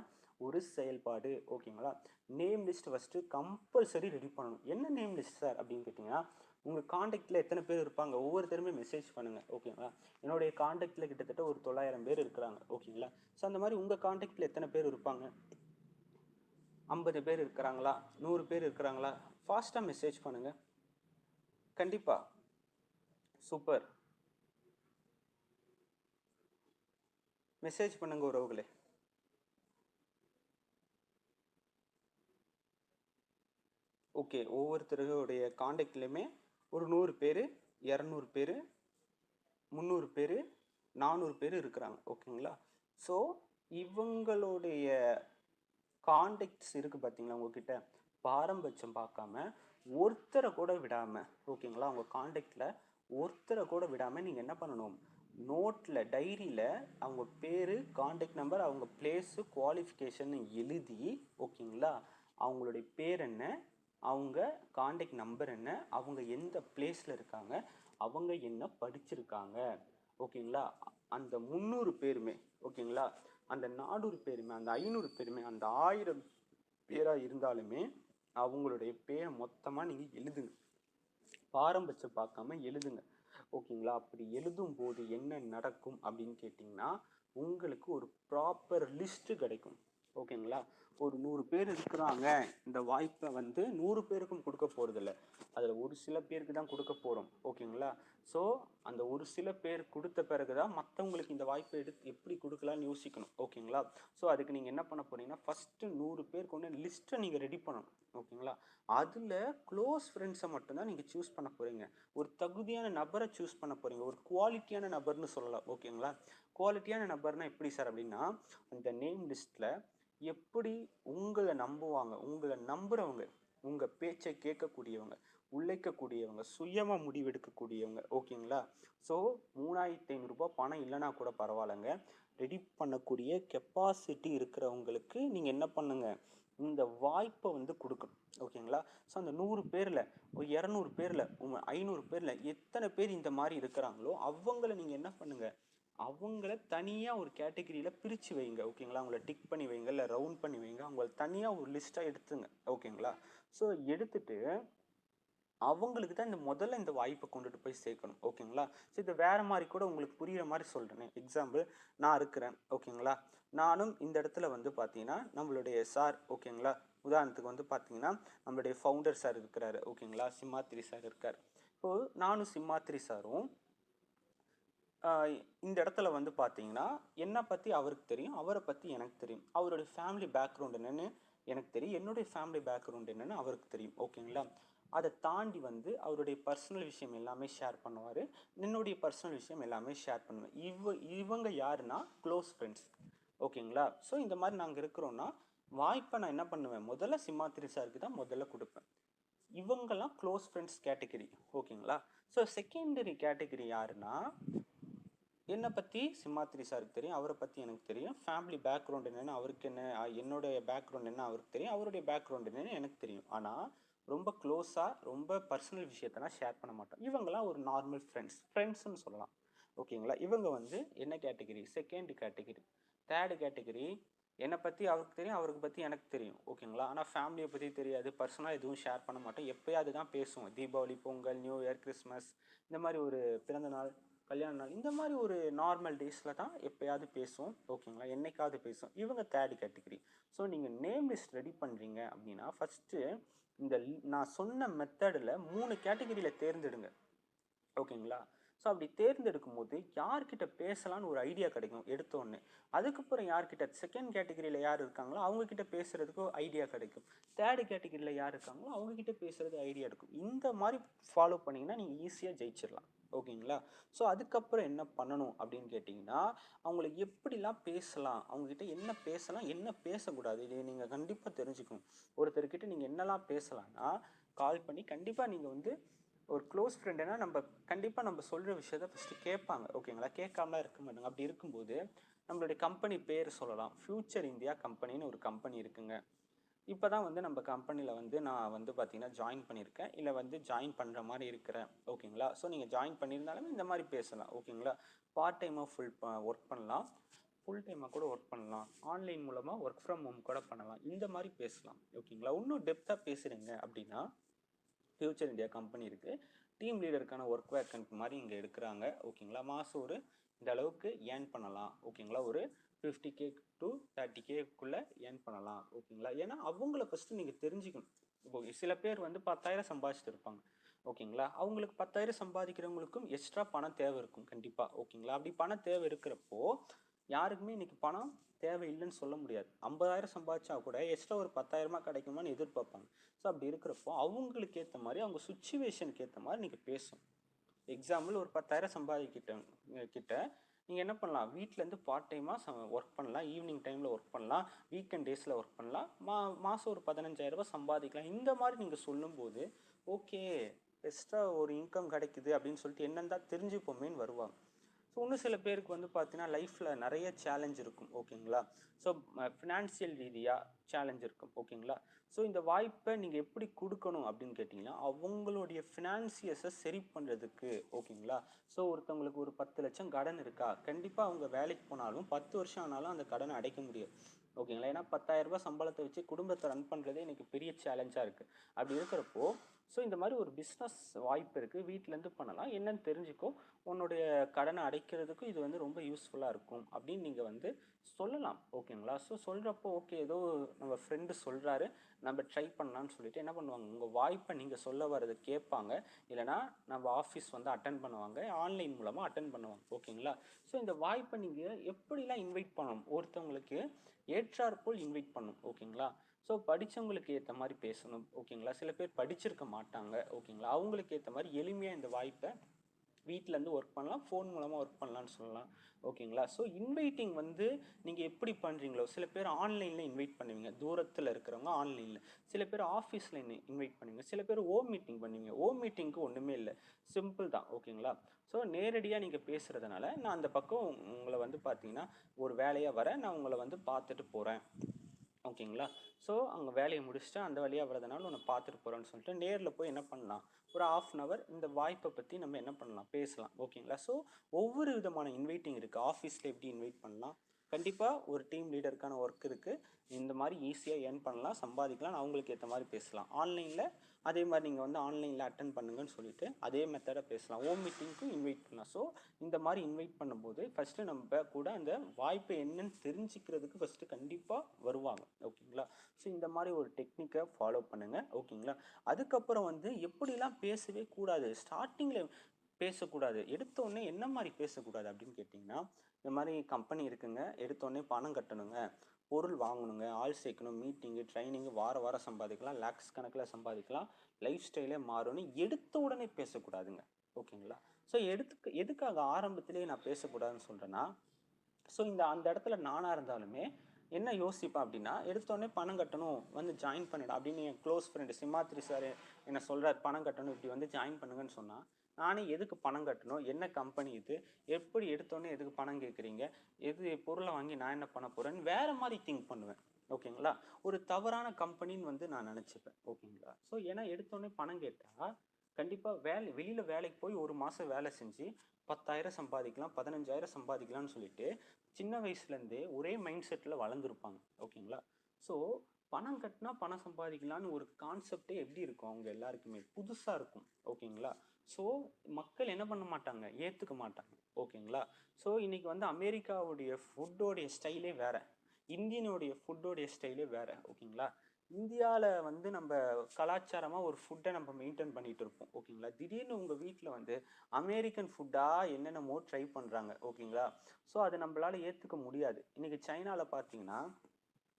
ஒரு செயல்பாடு ஓகேங்களா. Name list first compulsory ready பண்ணணும். என்ன நேம் லிஸ்ட் சார் அப்படின்னு கேட்டிங்கன்னா, உங்கள் காண்டாக்டில் எத்தனை பேர் இருப்பாங்க ஒவ்வொருத்தருமே மெசேஜ் பண்ணுங்கள் ஓகேங்களா. என்னுடைய காண்டாக்டில் கிட்டத்தட்ட ஒரு 900 பேர் இருக்கிறாங்க ஓகேங்களா. ஸோ அந்த மாதிரி உங்கள் காண்டாக்டில் எத்தனை பேர் இருப்பாங்க, 50 பேர் இருக்கிறாங்களா, 100 பேர் இருக்கிறாங்களா, ஃபாஸ்ட்டாக மெசேஜ் பண்ணுங்கள் கண்டிப்பாக. சூப்பர், மெசேஜ் பண்ணுங்க உறவுகளே. ஓகே, ஒவ்வொருத்தருடைய காண்டாக்ட்லையுமே ஒரு 100 பேர், 200 பேர், 300 பேர், 400 பேர் இருக்கிறாங்க ஓகேங்களா. ஸோ இவங்களுடைய காண்டாக்ட்ஸ் இருக்குது பார்த்தீங்களா உங்ககிட்ட, பாரம்பட்சம் பார்க்காம ஒருத்தரை கூட விடாமல் ஓகேங்களா, அவங்க காண்டாக்டில் ஒருத்தரை கூட விடாமல் நீங்கள் என்ன பண்ணணும், நோட்டில் டைரியில் அவங்க பேர், காண்டாக்ட் நம்பர், அவங்க பிளேஸு, குவாலிஃபிகேஷன் எழுதி ஓகேங்களா, அவங்களுடைய பேர் என்ன, அவங்க காண்டாக்ட் நம்பர் என்ன, அவங்க எந்த பிளேஸில் இருக்காங்க, அவங்க என்ன படிச்சிருக்காங்க ஓகேங்களா, அந்த 300 பேருமே ஓகேங்களா, அந்த 400 பேருமே, அந்த 500 பேருமே, அந்த 1000 பேராக இருந்தாலுமே அவங்களுடைய பேரை மொத்தமாக நீங்கள் எழுதுங்க, பாரம்பட்சம் பார்க்காம எழுதுங்க ஓகேங்களா. அப்படி எழுதும் போது என்ன நடக்கும் அப்படின்னு கேட்டிங்கன்னா, உங்களுக்கு ஒரு ப்ராப்பர் லிஸ்ட்டு கிடைக்கும் ஓகேங்களா. ஒரு 100 பேர் இருக்கிறாங்க, இந்த வாய்ப்பை வந்து 100 பேருக்கும் கொடுக்க போகிறதில்ல, அதில் ஒரு சில பேருக்கு தான் கொடுக்க போகிறோம் ஓகேங்களா. ஸோ அந்த ஒரு சில பேர் கொடுத்த பிறகு தான் மற்றவங்களுக்கு இந்த வாய்ப்பை எடுத்து எப்படி கொடுக்கலான்னு யோசிக்கணும் ஓகேங்களா. ஸோ அதுக்கு நீங்கள் என்ன பண்ண போகிறீங்கன்னா, ஃபஸ்ட்டு 100 பேர் கொண்டு லிஸ்ட்டை நீங்கள் ரெடி பண்ணணும் ஓகேங்களா. அதில் க்ளோஸ் ஃப்ரெண்ட்ஸை மட்டும்தான் நீங்கள் சூஸ் பண்ண போகிறீங்க, ஒரு தகுதியான நபரை சூஸ் பண்ண போகிறீங்க, ஒரு குவாலிட்டியான நபர்னு சொல்லலாம் ஓகேங்களா. குவாலிட்டியான நபர்னால் எப்படி சார் அப்படின்னா, அந்த நேம் லிஸ்ட்டில் எப்படி உங்களை நம்புவாங்க, உங்களை நம்புகிறவங்க, உங்கள் பேச்சை கேட்கக்கூடியவங்க, உழைக்கக்கூடியவங்க, சுயமாக முடிவெடுக்கக்கூடியவங்க ஓகேங்களா. ஸோ 3500 ரூபாய் பணம் இல்லைனா கூட பரவாயில்லைங்க, ரெடி பண்ணக்கூடிய கெப்பாசிட்டி இருக்கிறவங்களுக்கு நீங்கள் என்ன பண்ணுங்கள், இந்த வாய்ப்பை வந்து கொடுக்கணும் ஓகேங்களா. ஸோ அந்த 100 பேரில் ஒரு 200 பேரில் 500 பேரில் எத்தனை பேர் இந்த மாதிரி இருக்கிறாங்களோ அவங்கள நீங்கள் என்ன பண்ணுங்கள், அவங்கள தனியாக ஒரு கேட்டகரியில் பிரித்து வைங்க ஓகேங்களா. அவங்கள டிக் பண்ணி வைங்க, இல்லை ரவுண்ட் பண்ணி வைங்க, அவங்கள தனியாக ஒரு லிஸ்ட்டாக எடுத்துங்க ஓகேங்களா. ஸோ எடுத்துட்டு அவங்களுக்கு தான் முதல்ல இந்த வாய்ப்பை கொண்டுட்டு போய் சேர்க்கணும். ஓகேங்களா? ஸோ இது வேற மாதிரி கூட உங்களுக்கு புரியுற மாதிரி சொல்கிறேன். எக்ஸாம்பிள், நான் இருக்கிறேன். ஓகேங்களா? நானும் இந்த இடத்துல வந்து பார்த்தீங்கன்னா நம்மளுடைய சார், ஓகேங்களா, உதாரணத்துக்கு வந்து பார்த்தீங்கன்னா நம்மளுடைய ஃபவுண்டர் சார் இருக்கிறாரு. ஓகேங்களா? சிம்மாத்திரி சார் இருக்கார். இப்போது நானும் சிம்மாத்திரி சாரும் இந்த இடத்துல வந்து பார்த்தீங்கன்னா என்னை பற்றி அவருக்கு தெரியும், அவரை பற்றி எனக்கு தெரியும். அவருடைய ஃபேமிலி பேக்ரவுண்ட் என்னென்னு எனக்கு தெரியும், என்னுடைய ஃபேமிலி பேக்ரவுண்ட் என்னென்னு அவருக்கு தெரியும். ஓகேங்களா? அதை தாண்டி வந்து அவருடைய பர்சனல் விஷயம் எல்லாமே ஷேர் பண்ணுவார், என்னுடைய பர்சனல் விஷயம் எல்லாமே ஷேர் பண்ணுவேன். இவங்க யாருன்னா க்ளோஸ் ஃப்ரெண்ட்ஸ். ஓகேங்களா? ஸோ இந்த மாதிரி நாங்கள் இருக்கிறோன்னா வாய்ப்பை நான் என்ன பண்ணுவேன், முதல்ல சிம்மாத்திரி சாருக்கு தான் முதல்ல கொடுப்பேன். இவங்கெல்லாம் க்ளோஸ் ஃப்ரெண்ட்ஸ் கேட்டகரி. ஓகேங்களா? ஸோ செகண்டரி கேட்டகரி யாருன்னா, என்னை பற்றி சிம்மாத்திரி சாருக்கு தெரியும், அவரை பற்றி எனக்கு தெரியும், ஃபேமிலி பேக்ரவுண்ட் என்னென்னு அவருக்கு என்ன, என்னுடைய பேக்ரவுண்ட் என்ன அவருக்கு தெரியும், அவருடைய பேக்ரவுண்ட் என்னென்னு எனக்கு தெரியும். ஆனால் ரொம்ப க்ளோஸாக ரொம்ப பர்சனல் விஷயத்தெல்லாம் ஷேர் பண்ண மாட்டோம். இவங்கெல்லாம் ஒரு நார்மல் ஃப்ரெண்ட்ஸ்ன்னு சொல்லலாம். ஓகேங்களா? இவங்க வந்து என்ன category, second category. Third category, என்னை பற்றி அவருக்கு தெரியும், அவருக்கு பற்றி எனக்கு தெரியும். ஓகேங்களா? ஆனால் ஃபேமிலியை பற்றி தெரியாது, பர்சனலாக எதுவும் ஷேர் பண்ண மாட்டோம். எப்போயாவது தான் பேசுவோம். Deepavali, Pongal, new year, Christmas, இந்த மாதிரி ஒரு பிறந்தநாள், கல்யாண நாள், இந்த மாதிரி ஒரு நார்மல் டேஸில் தான் எப்போயாவது பேசுவோம். ஓகேங்களா? என்னைக்காவது பேசுவோம். இவங்க தேர்டு கேட்டகரி. ஸோ நீங்கள் நேம் லிஸ்ட் ரெடி பண்ணுறீங்க அப்படின்னா ஃபஸ்ட்டு இந்த நான் சொன்ன மெத்தடில் 3 கேட்டகரியில் தேர்ந்தெடுங்க. ஓகேங்களா? ஸோ அப்படி தேர்ந்தெடுக்கும் போது யார்கிட்ட பேசலான்னு ஒரு ஐடியா கிடைக்கும் எடுத்தோடனே. அதுக்கப்புறம் யார்கிட்ட செகண்ட் கேட்டகரியில் யார் இருக்காங்களோ அவங்கக்கிட்ட பேசுகிறதுக்கு ஐடியா கிடைக்கும். தேர்டு கேட்டகரியில் யார் இருக்காங்களோ அவங்கக்கிட்ட பேசுகிறது ஐடியா இருக்கும். இந்த மாதிரி ஃபாலோ பண்ணிங்கன்னா நீங்கள் ஈஸியாக ஜெயிச்சிடலாம். ஓகேங்களா? ஸோ அதுக்கப்புறம் என்ன பண்ணணும் அப்படின்னு கேட்டிங்கன்னா, அவங்களுக்கு எப்படிலாம் பேசலாம், அவங்கக்கிட்ட என்ன பேசலாம், என்ன பேசக்கூடாது, இதை நீங்கள் கண்டிப்பாக தெரிஞ்சுக்கணும். ஒருத்தர்கிட்ட நீங்கள் என்னெல்லாம் பேசலாம்னா, கால் பண்ணி கண்டிப்பாக நீங்கள் வந்து ஒரு க்ளோஸ் ஃப்ரெண்டுனா நம்ம கண்டிப்பாக நம்ம சொல்கிற விஷயத்த ஃபஸ்ட்டு கேட்பாங்க. ஓகேங்களா? கேட்காமலாம் இருக்க மாட்டாங்க. அப்படி இருக்கும்போது நம்மளுடைய கம்பெனி பேர் சொல்லலாம். ஃப்யூச்சர் இந்தியா கம்பெனின்னு ஒரு கம்பெனி இருக்குங்க. இப்போ தான் வந்து நம்ம கம்பெனியில் வந்து நான் வந்து பார்த்தீங்கன்னா ஜாயின் பண்ணியிருக்கேன், இல்லை வந்து ஜாயின் பண்ணுற மாதிரி இருக்கிறேன். ஓகேங்களா? ஸோ நீங்கள் ஜாயின் பண்ணியிருந்தாலுமே இந்த மாதிரி பேசலாம். ஓகேங்களா? பார்ட் டைமாக ஒர்க் பண்ணலாம், ஃபுல் டைமாக கூட ஒர்க் பண்ணலாம், ஆன்லைன் மூலமாக ஒர்க் ஃப்ரம் ஹோம் கூட பண்ணலாம். இந்த மாதிரி பேசலாம். ஓகேங்களா? இன்னும் டெப்த்தாக பேசுகிறீங்க அப்படின்னா ஃப்யூச்சர் இந்தியா கம்பெனி இருக்குது, டீம் லீடருக்கான ஒர்க் வேக்கன்ட் மாதிரி இங்கே எடுக்கிறாங்க. ஓகேங்களா? மாதம் ஒரு இந்த அளவுக்கு ஏர்ன் பண்ணலாம். ஓகேங்களா? ஒரு 50K to 30Kக்குள்ளே ஏர்ன் பண்ணலாம். ஓகேங்களா? ஏன்னா அவங்கள ஃபஸ்ட்டு நீங்கள் தெரிஞ்சுக்கணும். இப்போ சில பேர் வந்து 10,000 சம்பாதிச்சுட்டு இருப்பாங்க. ஓகேங்களா? அவங்களுக்கு 10,000 சம்பாதிக்கிறவங்களுக்கும் எக்ஸ்ட்ரா பணம் தேவை இருக்கும் கண்டிப்பாக. ஓகேங்களா? அப்படி பணம் தேவை இருக்கிறப்போ யாருக்குமே இன்றைக்கி பணம் தேவை இல்லைன்னு சொல்ல முடியாது. 50,000 சம்பாதிச்சா கூட எக்ஸ்ட்ரா ஒரு 10,000 கிடைக்குமான்னு எதிர்பார்ப்பாங்க. ஸோ அப்படி இருக்கிறப்போ அவங்களுக்கு ஏற்ற மாதிரி, அவங்க சுச்சுவேஷனுக்கு ஏற்ற மாதிரி நீங்கள் பேசணும். எக்ஸாம்பிள், ஒரு 10,000 கிட்ட நீங்கள் என்ன பண்ணலாம், வீட்டிலேருந்து பார்ட் டைமாக ஒர்க் பண்ணலாம், ஈவினிங் டைமில் ஒர்க் பண்ணலாம், வீக்கெண்ட் டேஸில் ஒர்க் பண்ணலாம், மாதம் ஒரு 15,000 சம்பாதிக்கலாம். இந்த மாதிரி நீங்கள் சொல்லும்போது ஓகே, எக்ஸ்ட்ரா ஒரு இன்கம் கிடைக்குது அப்படின்னு சொல்லிட்டு என்னன்னு தான் தெரிஞ்சுப்போமேன்னு வருவாங்க. ஸோ இன்னும் சில பேருக்கு வந்து பார்த்தீங்கன்னா லைஃப்பில் நிறைய சேலஞ்ச் இருக்கும். ஓகேங்களா? ஸோ ஃபினான்ஷியல் ரீதியாக சேலஞ்ச் இருக்கும். ஓகேங்களா? ஸோ இந்த வாய்ப்பை நீங்கள் எப்படி கொடுக்கணும் அப்படின்னு கேட்டிங்கன்னா, அவங்களுடைய ஃபினான்சியஸை சரி பண்ணுறதுக்கு. ஓகேங்களா? ஸோ ஒருத்தவங்களுக்கு ஒரு 10 லட்சம் கடன் இருக்கா, கண்டிப்பாக அவங்க வேலைக்கு போனாலும் 10 வருஷம் ஆனாலும் அந்த கடனை அடைக்க முடியாது. ஓகேங்களா? ஏன்னா 10,000 சம்பளத்தை வச்சு குடும்பத்தை ரன் பண்ணுறதே எனக்கு பெரிய சேலஞ்சாக இருக்குது. அப்படி இருக்கிறப்போ ஸோ இந்த மாதிரி ஒரு பிஸ்னஸ் வாய்ப்பு இருக்குது, வீட்டிலேருந்து பண்ணலாம், என்னன்னு தெரிஞ்சுக்கோ, உன்னுடைய கடனை அடைக்கிறதுக்கும் இது வந்து ரொம்ப யூஸ்ஃபுல்லாக இருக்கும் அப்படின்னு நீங்கள் வந்து சொல்லலாம். ஓகேங்களா? ஸோ சொல்கிறப்போ ஓகே, ஏதோ நம்ம ஃப்ரெண்டு சொல்கிறாரு, நம்ம ட்ரை பண்ணலான்னு சொல்லிட்டு என்ன பண்ணுவாங்க, உங்கள் வாய்ப்பை நீங்கள் சொல்ல வர்றதை கேட்பாங்க, இல்லைனா நம்ம ஆஃபீஸ் வந்து அட்டன் பண்ணுவாங்க, ஆன்லைன் மூலமாக அட்டன் பண்ணுவாங்க. ஓகேங்களா? ஸோ இந்த வாய்ப்பை நீங்கள் எப்படிலாம் இன்வைட் பண்ணணும், ஒருத்தவங்களுக்கு ஏற்றாற்போல் இன்வைட் பண்ணணும். ஓகேங்களா? ஸோ படித்தவங்களுக்கு ஏற்ற மாதிரி பேசணும். ஓகேங்களா? சில பேர் படிச்சிருக்க மாட்டாங்க. ஓகேங்களா? அவங்களுக்கு ஏற்ற மாதிரி எளிமையாக இந்த வாய்ப்பை வீட்டிலேருந்து ஒர்க் பண்ணலாம், ஃபோன் மூலமாக ஒர்க் பண்ணலான்னு சொல்லலாம். ஓகேங்களா? ஸோ இன்வைட்டிங் வந்து நீங்கள் எப்படி பண்ணுறீங்களோ, சில பேர் ஆன்லைனில் இன்வைட் பண்ணுவீங்க, தூரத்தில் இருக்கிறவங்க ஆன்லைனில், சில பேர் ஆஃபீஸில் இன்வைட் பண்ணுவீங்க, சில பேர் ஓம் மீட்டிங் பண்ணுவீங்க. ஓம் மீட்டிங்க்கு ஒன்றுமே இல்லை, சிம்பிள் தான். ஓகேங்களா? ஸோ நேரடியாக நீங்கள் பேசுகிறதுனால நான் அந்த பக்கம் உங்களை வந்து பார்த்தீங்கன்னா ஒரு வேலையாக வரேன், நான் உங்களை வந்து பார்த்துட்டு போகிறேன். ஓகேங்களா? ஸோ அங்கே வேலையை முடிச்சுட்டு அந்த வழியாக வரதுனால உன்னை பார்த்துட்டு போகிறேன்னு சொல்லிட்டு நேரில் போய் என்ன பண்ணலாம், ஒரு ½ இந்த வாய்ப்பை பற்றி நம்ம என்ன பண்ணலாம், பேசலாம். ஓகேங்களா? ஸோ ஒவ்வொரு விதமான இன்வைட்டிங் இருக்குது. ஆஃபீஸில் எப்படி இன்வைட் பண்ணலாம், கண்டிப்பாக ஒரு டீம் லீடருக்கான ஒர்க் இருக்குது. இந்த மாதிரி ஈஸியாக ஏர்ன் பண்ணலாம், சம்பாதிக்கலாம். நான் அவங்களுக்கு ஏற்ற மாதிரி பேசலாம். ஆன்லைனில் அதே மாதிரி நீங்கள் வந்து ஆன்லைனில் அட்டன் பண்ணுங்கன்னு சொல்லிட்டு அதே மெத்தடை பேசலாம். ஹோம் மீட்டிங்க்கும் இன்வைட் பண்ணலாம். ஸோ இந்த மாதிரி இன்வைட் பண்ணும்போது ஃபஸ்ட்டு நம்ம கூட அந்த வாய்ப்பு என்னன்னு தெரிஞ்சுக்கிறதுக்கு ஃபஸ்ட்டு கண்டிப்பாக வருவாங்க. ஓகேங்களா? ஸோ இந்த மாதிரி ஒரு டெக்னிக்கை ஃபாலோ பண்ணுங்கள். ஓகேங்களா? அதுக்கப்புறம் வந்து எப்படிலாம் பேசவே கூடாது, ஸ்டார்டிங்கில் பேசக்கூடாது. எடுத்தோடனே என்ன மாதிரி பேசக்கூடாது அப்படின்னு கேட்டிங்கன்னா, இந்த மாதிரி கம்பெனி இருக்குங்க, எடுத்தோடனே பணம் கட்டணுங்க, பொருள் வாங்கணுங்க, ஆள் சேர்க்கணும், மீட்டிங்கு, ட்ரைனிங்கு, வார வாரம் சம்பாதிக்கலாம், லேக்ஸ் கணக்கில் சம்பாதிக்கலாம், லைஃப் ஸ்டைலே மாறும்னு எடுத்த உடனே பேசக்கூடாதுங்க. ஓகேங்களா? ஸோ எதுக்காக ஆரம்பத்திலேயே நான் பேசக்கூடாதுன்னு சொல்கிறேன்னா, ஸோ அந்த இடத்துல நானாக இருந்தாலுமே என்ன யோசிப்பேன் அப்படின்னா, எடுத்தோடனே பணம் கட்டணும், வந்து ஜாயின் பண்ணிடும் அப்படின்னு என் க்ளோஸ் ஃப்ரெண்டு சிம்மாத்ரி சார் என்ன சொல்கிறார், பணம் கட்டணும், இப்படி வந்து ஜாயின் பண்ணுங்கன்னு சொன்னால், நானே எதுக்கு பணம் கட்டணும், என்ன கம்பெனி இது, எப்படி எடுத்தோடனே எதுக்கு பணம் கேட்குறீங்க, எது பொருளை வாங்கி நான் என்ன பண்ண போகிறேன்னு வேறு மாதிரி திங்க் பண்ணுவேன். ஓகேங்களா? ஒரு தவறான கம்பெனின்னு வந்து நான் நினச்சிப்பேன். ஓகேங்களா? ஸோ ஏன்னா எடுத்தோடனே பணம் கேட்டால் கண்டிப்பாக வெளியில் வேலைக்கு போய் ஒரு மாதம் வேலை செஞ்சு 10,000 சம்பாதிக்கலாம், 15,000 சம்பாதிக்கலாம்னு சொல்லிட்டு சின்ன வயசுலேருந்தே ஒரே மைண்ட் செட்டில் வளர்ந்துருப்பாங்க. ஓகேங்களா? ஸோ பணம் கட்டினா பணம் சம்பாதிக்கலான்னு ஒரு கான்செப்டே எப்படி இருக்கும், அவங்க எல்லாருக்குமே புதுசாக இருக்கும். ஓகேங்களா? ஸோ மக்கள் என்ன பண்ண மாட்டாங்க, ஏற்றுக்க மாட்டாங்க. ஓகேங்களா? ஸோ இன்னைக்கு வந்து அமெரிக்காவுடைய ஃபுட்டோடைய ஸ்டைலே வேறு, இந்தியனுடைய ஃபுட்டோடைய ஸ்டைலே வேறு. ஓகேங்களா? இந்தியாவில் வந்து நம்ம கலாச்சாரமாக ஒரு ஃபுட்டை நம்ம மெயின்டைன் பண்ணிகிட்டு இருப்போம். ஓகேங்களா? திடீர்னு உங்கள் வீட்டில் வந்து அமெரிக்கன் ஃபுட்டாக என்னென்னமோ ட்ரை பண்ணுறாங்க. ஓகேங்களா? ஸோ அதை நம்மளால் ஏற்றுக்க முடியாது. இன்றைக்கி சைனாவில் பார்த்தீங்கன்னா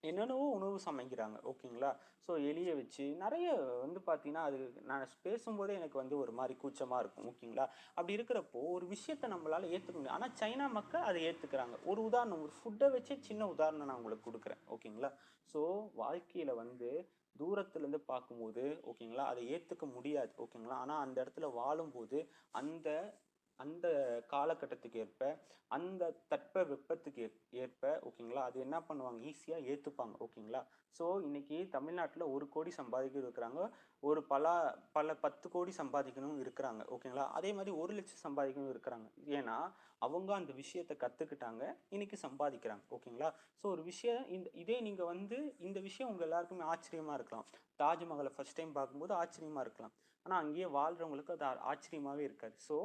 என்னென்னவோ உணவு சமைக்கிறாங்க. ஓகேங்களா? ஸோ எலிய வச்சு நிறைய வந்து பார்த்தீங்கன்னா, அது நான் பேசும்போதே எனக்கு வந்து ஒரு மாரி கூச்சமா இருக்கும். ஓகேங்களா? அப்படி இருக்கிறப்போ, ஒரு விஷயத்த நம்மளால ஏத்துக்க முடியும். ஆனா சைனா மக்கள் அத ஏத்துக்கிறாங்க. ஒரு உதாரணம், ஒரு ஃபுட்ட வச்சே சின்ன உதாரணம் நான் உங்களுக்கு குடுக்குறேன். ஓகேங்களா? ஸோ வாழ்க்கையில வந்து தூரத்திலேருந்து பார்க்கும்போது, ஓகேங்களா, அத ஏத்துக்க முடியாது. ஓகேங்களா? ஆனா அந்த இடத்துல வாழும்போது, அந்த அந்த காலகட்டத்துக்கு ஏற்ப, அந்த தட்பவெப்பத்துக்கு ஏற்ப, ஓகேங்களா, அது என்ன பண்ணுவாங்க, ஈஸியா ஏத்துப்பாங்க. ஓகேங்களா? ஸோ இன்னைக்கு தமிழ்நாட்டுல 1,00,00,000 சம்பாதிக்கிறவங்க இருக்கிறாங்க. ஒரு பல 10 கோடி சம்பாதிக்கணும் இருக்கிறாங்க. ஓகேங்களா? அதே மாதிரி 1,00,000 சம்பாதிக்கணும் இருக்கிறாங்க. ஏன்னா அவங்க அந்த விஷயத்த கத்துக்கிட்டாங்க, இன்னைக்கு சம்பாதிக்கிறாங்க. ஓகேங்களா? ஸோ ஒரு விஷயம் இதே நீங்க வந்து இந்த விஷயம் உங்க எல்லாருக்குமே ஆச்சரியமா இருக்கலாம். தாஜ்மஹாலை ஃபர்ஸ்ட் டைம் பார்க்கும்போது ஆச்சரியமா இருக்கலாம். ஆனா அங்கேயே வாழ்றவங்களுக்கு அது ஆச்சரியமாவே இருக்காது. ஸோ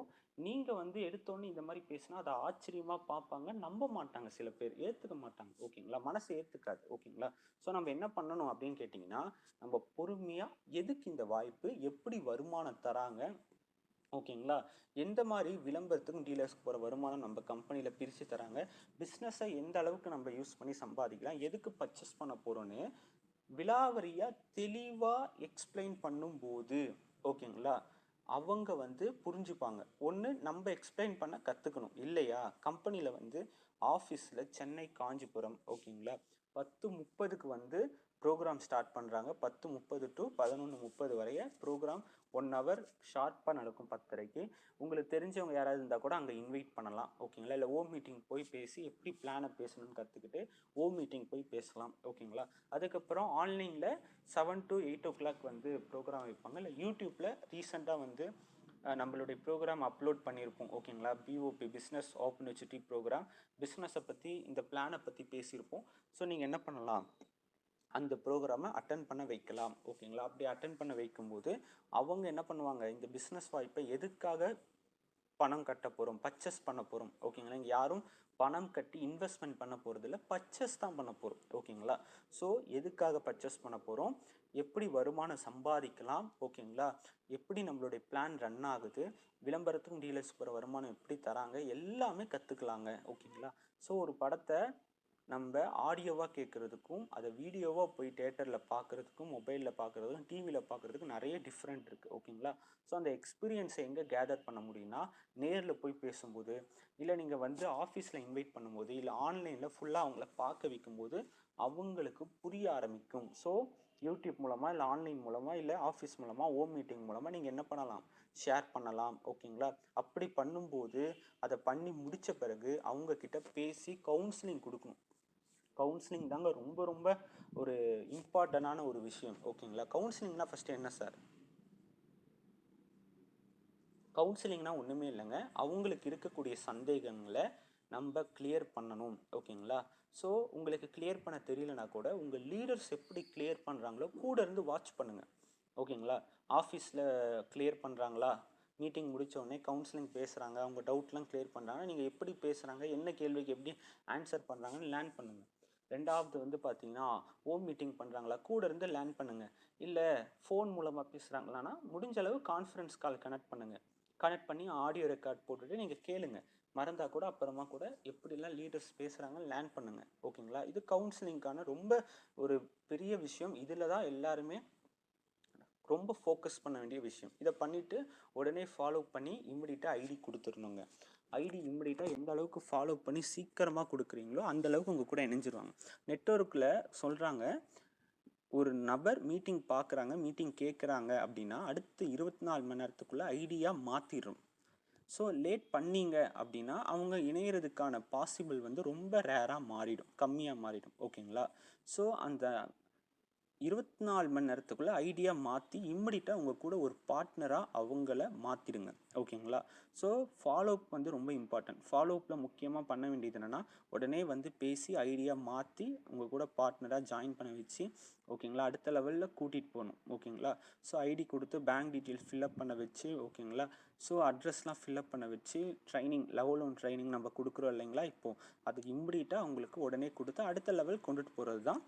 நீங்க வந்து எடுத்தோன்னே இந்த மாதிரி பேசினா அதை ஆச்சரியமா பார்ப்பாங்க, நம்ப மாட்டாங்க, சில பேர் ஏத்துக்க மாட்டாங்க. ஓகேங்களா? மனசு ஏத்துக்காது. ஓகேங்களா? ஸோ நம்ம என்ன பண்ணணும் அப்படின்னு கேட்டிங்கன்னா, நம்ம பொறுமையா எதுக்கு இந்த வாய்ப்பு, எப்படி வருமானம் தராங்க, ஓகேங்களா, எந்த மாதிரி விளம்பரத்துக்கும் டீலர்ஸ்க்கு போகிற வருமானம் நம்ம கம்பெனியில் பிரித்து தராங்க, பிஸ்னஸை எந்த அளவுக்கு நம்ம யூஸ் பண்ணி சம்பாதிக்கலாம், எதுக்கு பர்ச்சேஸ் பண்ண போகிறோன்னு விலாவரியாக தெளிவாக எக்ஸ்பிளைன் பண்ணும்போது, ஓகேங்களா, அவங்க வந்து புரிஞ்சுப்பாங்க. ஒன்று நம்ம எக்ஸ்பிளைன் பண்ண கற்றுக்கணும். இல்லையா கம்பெனியில் வந்து ஆஃபீஸில் சென்னை காஞ்சிபுரம், ஓகேங்களா, 10:30க்கு வந்து ப்ரோக்ராம் ஸ்டார்ட் பண்ணுறாங்க. 10:30 டு 11:30 வரைய ப்ரோக்ராம் 1 ஹவர் ஷார்ப்பாக நடக்கும். 10:30க்கு உங்களுக்கு தெரிஞ்சவங்க யாராவது இருந்தால் கூட அங்கே இன்வைட் பண்ணலாம். ஓகேங்களா? இல்லை ஓம் மீட்டிங் போய் பேசி எப்படி பிளானை பேசணும்னு கற்றுக்கிட்டு ஓம் மீட்டிங் போய் பேசலாம். ஓகேங்களா? அதுக்கப்புறம் ஆன்லைனில் 7 to 8 o'clock வந்து ப்ரோக்ராம் வைப்பாங்க. இல்லை யூடியூப்பில் ரீசெண்டாக வந்து நம்மளுடைய ப்ரோக்ராம் அப்லோட் பண்ணியிருப்போம். ஓகேங்களா? பிஓபி பிஸ்னஸ் ஆப்பர்ச்சுனிட்டி ப்ரோக்ராம், பிஸ்னஸை பற்றி இந்த பிளானை பற்றி பேசியிருப்போம். ஸோ நீங்கள் என்ன பண்ணலாம், அந்த ப்ரோக்ராமை அட்டன் பண்ண வைக்கலாம். ஓகேங்களா? அப்படி அட்டன் பண்ண வைக்கும்போது அவங்க என்ன பண்ணுவாங்க, இந்த பிஸ்னஸ் வாய்ப்பை எதுக்காக பணம் கட்ட போகிறோம், பர்ச்சேஸ் பண்ண போகிறோம். ஓகேங்களா? இங்கே யாரும் பணம் கட்டி இன்வெஸ்ட்மெண்ட் பண்ண போகிறது இல்லை, பர்ச்சேஸ் தான் பண்ண போகிறோம். ஓகேங்களா? ஸோ எதுக்காக பர்ச்சேஸ் பண்ண போகிறோம், எப்படி வருமானம் சம்பாதிக்கலாம், ஓகேங்களா, எப்படி நம்மளுடைய பிளான் ரன் ஆகுது, விளம்பரத்துக்கும் டீலர்ஸ் போகிற வருமானம் எப்படி தராங்க, எல்லாமே கற்றுக்கலாங்க. ஓகேங்களா? ஸோ ஒரு படத்தை நம்ம ஆடியோவாக கேட்குறதுக்கும் அதை வீடியோவாக போய் தேட்டரில் பார்க்குறதுக்கும் மொபைலில் பார்க்குறதுக்கும் டிவியில் பார்க்குறதுக்கும் நிறைய டிஃப்ரெண்ட் இருக்குது. ஓகேங்களா? ஸோ அந்த எக்ஸ்பீரியன்ஸை எங்கே கேதர் பண்ண முடியும்னா, நேரில் போய் பேசும்போது, இல்லை நீங்கள் வந்து ஆஃபீஸில் இன்வைட் பண்ணும்போது, இல்லை ஆன்லைனில் ஃபுல்லாக அவங்கள பார்க்க வைக்கும்போது அவங்களுக்கு புரிய ஆரம்பிக்கும். ஸோ யூடியூப் மூலமாக, இல்லை ஆன்லைன் மூலமாக, இல்லை ஆஃபீஸ் மூலமாக, ஓம் மீட்டிங் மூலமாக நீங்கள் என்ன பண்ணலாம், ஷேர் பண்ணலாம். ஓகேங்களா? அப்படி பண்ணும்போது அதை பண்ணி முடித்த பிறகு அவங்கக்கிட்ட பேசி கவுன்சிலிங் கொடுக்கணும். கவுன்சிலிங் தாங்க ரொம்ப ரொம்ப ஒரு இம்பார்ட்டண்டான ஒரு விஷயம். ஓகேங்களா? கவுன்சிலிங்னா ஃபஸ்ட்டு என்ன சார்? கவுன்சிலிங்னா ஒன்றுமே இல்லைங்க. அவங்களுக்கு இருக்கக்கூடிய சந்தேகங்களை நம்ம கிளியர் பண்ணணும். ஓகேங்களா? ஸோ உங்களுக்கு கிளியர் பண்ண தெரியலனா கூட உங்கள் லீடர்ஸ் எப்படி கிளியர் பண்ணுறாங்களோ கூட இருந்து வாட்ச் பண்ணுங்கள். ஓகேங்களா? ஆஃபீஸில் கிளியர் பண்ணுறாங்களா, மீட்டிங் முடித்தோடனே கவுன்சிலிங் பேசுகிறாங்க, அவங்க டவுட்லாம் கிளியர் பண்ணுறாங்க, நீங்கள் எப்படி பேசுகிறாங்க, என்ன கேள்விக்கு எப்படி ஆன்சர் பண்ணுறாங்கன்னு லேர்ன் பண்ணுங்கள். ரெண்டாவது வந்து பார்த்தீங்கன்னா ஹோம் மீட்டிங் பண்ணுறாங்களா, கூட இருந்து லேர்ன் பண்ணுங்கள். இல்லை ஃபோன் மூலமாக பேசுகிறாங்களான்னா முடிஞ்ச அளவு கான்ஃபரன்ஸ் கால் கனெக்ட் பண்ணுங்கள். கனெக்ட் பண்ணி ஆடியோ ரெக்கார்ட் போட்டுட்டு நீங்கள் கேளுங்க. மறந்தா கூட அப்புறமா கூட எப்படிலாம் லீடர்ஸ் பேசுகிறாங்க லேர்ன் பண்ணுங்கள். ஓகேங்களா? இது கவுன்சிலிங்கான ரொம்ப ஒரு பெரிய விஷயம். இதில் தான் எல்லாருமே ரொம்ப ஃபோக்கஸ் பண்ண வேண்டிய விஷயம். இதை பண்ணிவிட்டு உடனே ஃபாலோ பண்ணி இம்மிடியட்டாக ஐடி கொடுத்துடணுங்க. ஐடி இம்மிடியட்டாக எந்த அளவுக்கு ஃபாலோ பண்ணி சீக்கிரமாக கொடுக்குறீங்களோ அந்த அளவுக்கு உங்கள் கூட இணைஞ்சிருவாங்க. நெட்வொர்க்கில் சொல்கிறாங்க, ஒரு நபர் மீட்டிங் பார்க்குறாங்க, மீட்டிங் கேட்குறாங்க அப்படின்னா அடுத்து 24 மணி நேரத்துக்குள்ளே ஐடியாக மாற்றிடும். ஸோ லேட் பண்ணீங்க அப்படின்னா அவங்க இணையிறதுக்கான பாசிபிள் வந்து ரொம்ப ரேராக மாறிடும், கம்மியாக மாறிடும். ஓகேங்களா? ஸோ அந்த 24 மணி நேரத்துக்குள்ளே ஐடியா மாற்றி இம்மிடியட்டாக உங்கள் கூட ஒரு பார்ட்னராக அவங்கள மாற்றிடுங்க. ஓகேங்களா? ஸோ ஃபாலோஅப் வந்து ரொம்ப இம்பார்ட்டன்ட். ஃபாலோஅப்பில் முக்கியமாக பண்ண வேண்டியது என்னென்னா, உடனே வந்து பேசி ஐடியா மாற்றி உங்கள் கூட பார்ட்னராக ஜாயின் பண்ண வச்சு, ஓகேங்களா, அடுத்த லெவலில் கூட்டிகிட்டு போகணும். ஓகேங்களா? ஸோ ஐடி கொடுத்து பேங்க் டீட்டெயில்ஸ் ஃபில்அப் பண்ண வச்சு, ஓகேங்களா, ஸோ அட்ரஸ்லாம் ஃபில்அப் பண்ண வச்சு ட்ரைனிங், லெவல் 1 ட்ரைனிங் நம்ம கொடுக்குறோம் இல்லைங்களா, இப்போது அதுக்கு இம்மிடியட்டாக அவங்களுக்கு உடனே கொடுத்து அடுத்த லெவல் கொண்டுட்டு போகிறது தான்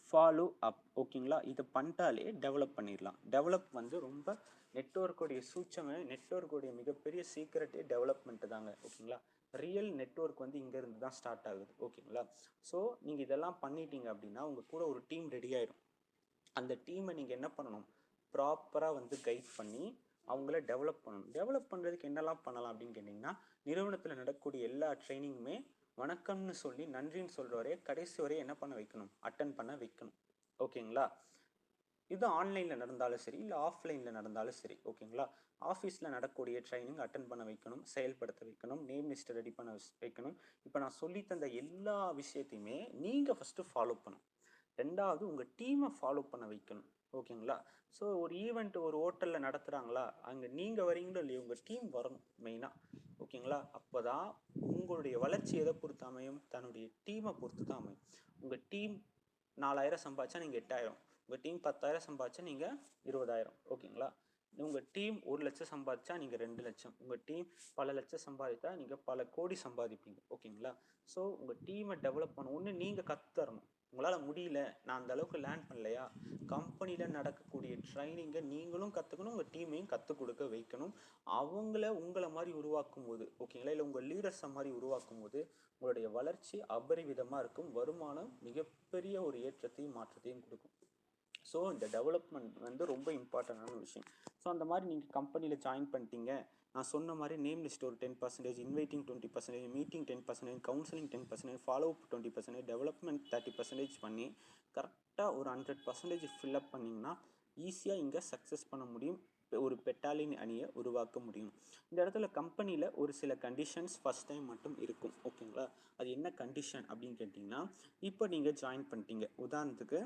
ஃபாலோ அப். ஓகேங்களா? இதை பண்ணிட்டாலே டெவலப் பண்ணிடலாம். டெவலப் வந்து ரொம்ப நெட்வொர்க்குடைய சூட்சமே, நெட்வொர்க்குடைய மிகப்பெரிய சீக்ரெட்டே டெவலப்மெண்ட்டு தாங்க. ஓகேங்களா? ரியல் நெட்வொர்க் வந்து இங்கேருந்து தான் ஸ்டார்ட் ஆகுது. ஓகேங்களா? ஸோ நீங்கள் இதெல்லாம் பண்ணிட்டீங்க அப்படின்னா உங்கள் கூட ஒரு டீம் ரெடி ஆயிடும். அந்த டீமை நீங்கள் என்ன பண்ணணும், ப்ராப்பராக வந்து கைட் பண்ணி அவங்கள டெவலப் பண்ணணும். டெவலப் பண்ணுறதுக்கு என்னெல்லாம் பண்ணலாம் அப்படின்னு கேட்டிங்கன்னா, நிறுவனத்தில் நடக்கக்கூடிய எல்லா ட்ரைனிங்குமே வணக்கம்னு சொல்லி நன்றின்னு சொல்கிற வரைய கடைசி வரையும் என்ன பண்ண வைக்கணும், அட்டன் பண்ண வைக்கணும். ஓகேங்களா? இது ஆன்லைனில் நடந்தாலும் சரி, இல்லை ஆஃப்லைனில் நடந்தாலும் சரி. ஓகேங்களா? ஆஃபீஸில் நடக்கக்கூடிய ட்ரைனிங் அட்டன் பண்ண வைக்கணும், செயல்படுத்த வைக்கணும், நேம் லிஸ்ட்டை ரெடி பண்ண வைக்கணும். இப்போ நான் சொல்லித்தந்த எல்லா விஷயத்தையுமே நீங்கள் ஃபஸ்ட்டு ஃபாலோ பண்ணணும். ரெண்டாவது உங்கள் டீமை ஃபாலோ பண்ண வைக்கணும். ஓகேங்களா? ஸோ ஒரு ஈவெண்ட் ஒரு ஹோட்டலில் நடத்துகிறாங்களா, அங்கே நீங்கள் வரீங்களோ இல்லையோ உங்கள் டீம் வரணும் மெயினாக. ஓகேங்களா? அப்போ தான் உங்களுடைய வளர்ச்சி எதை பொறுத்து அமையும், தன்னுடைய டீமை பொறுத்து தான் அமையும். உங்கள் டீம் 4000 சம்பாதிச்சா நீங்கள் 8000, உங்கள் டீம் 10,000 சம்பாதிச்சா நீங்கள் 20,000. ஓகேங்களா? உங்கள் டீம் 1,00,000 சம்பாதிச்சா நீங்கள் 2,00,000, உங்கள் டீம் பல லட்சம் சம்பாதித்தா நீங்கள் பல கோடி சம்பாதிப்பீங்க. ஓகேங்களா? ஸோ உங்கள் டீமை டெவலப் பண்ண ஒன்று நீங்கள் கற்றுத்தரணும். உங்களால் முடியல, நான் அந்த அளவுக்கு லேர்ன் பண்ணலையா, கம்பெனியில் நடக்கக்கூடிய ட்ரைனிங்கை நீங்களும் கற்றுக்கணும், உங்கள் டீமையும் கற்றுக் கொடுக்க வைக்கணும். அவங்கள உங்களை மாதிரி உருவாக்கும் போது, ஓகேங்களா, இல்லை உங்கள் லீடர்ஸை மாதிரி உருவாக்கும் போது உங்களுடைய வளர்ச்சி அபரிவிதமாக இருக்கும். வருமானம் மிகப்பெரிய ஒரு ஏற்றத்தையும் மாற்றத்தையும் கொடுக்கும். ஸோ இந்த டெவலப்மெண்ட் வந்து ரொம்ப இம்பார்ட்டண்டான விஷயம். ஸோ அந்த மாதிரி நீங்கள் கம்பெனியில் ஜாயின் பண்ணிட்டீங்க, நான் சொன்ன மாதிரி நேம் லிஸ்ட் ஒரு 10%, inviting 20%, meeting 10%, counselling 10%, follow up 20%, development 30% பண்ணி கரெக்டாக ஒரு 100% ஃபில்அப் பண்ணிங்கன்னா ஈஸியாக இங்கே சக்ஸஸ் பண்ண முடியும். ஒரு பெட்டாலியன் அணியை உருவாக்க முடியும். இந்த இடத்துல கம்பெனியில் ஒரு சில கண்டிஷன்ஸ் ஃபஸ்ட் டைம் மட்டும் இருக்கும். ஓகேங்களா? அது என்ன கண்டிஷன் அப்படின்னு கேட்டிங்கன்னா, இப்போ நீங்கள் ஜாயின் பண்ணிட்டீங்க, உதாரணத்துக்கு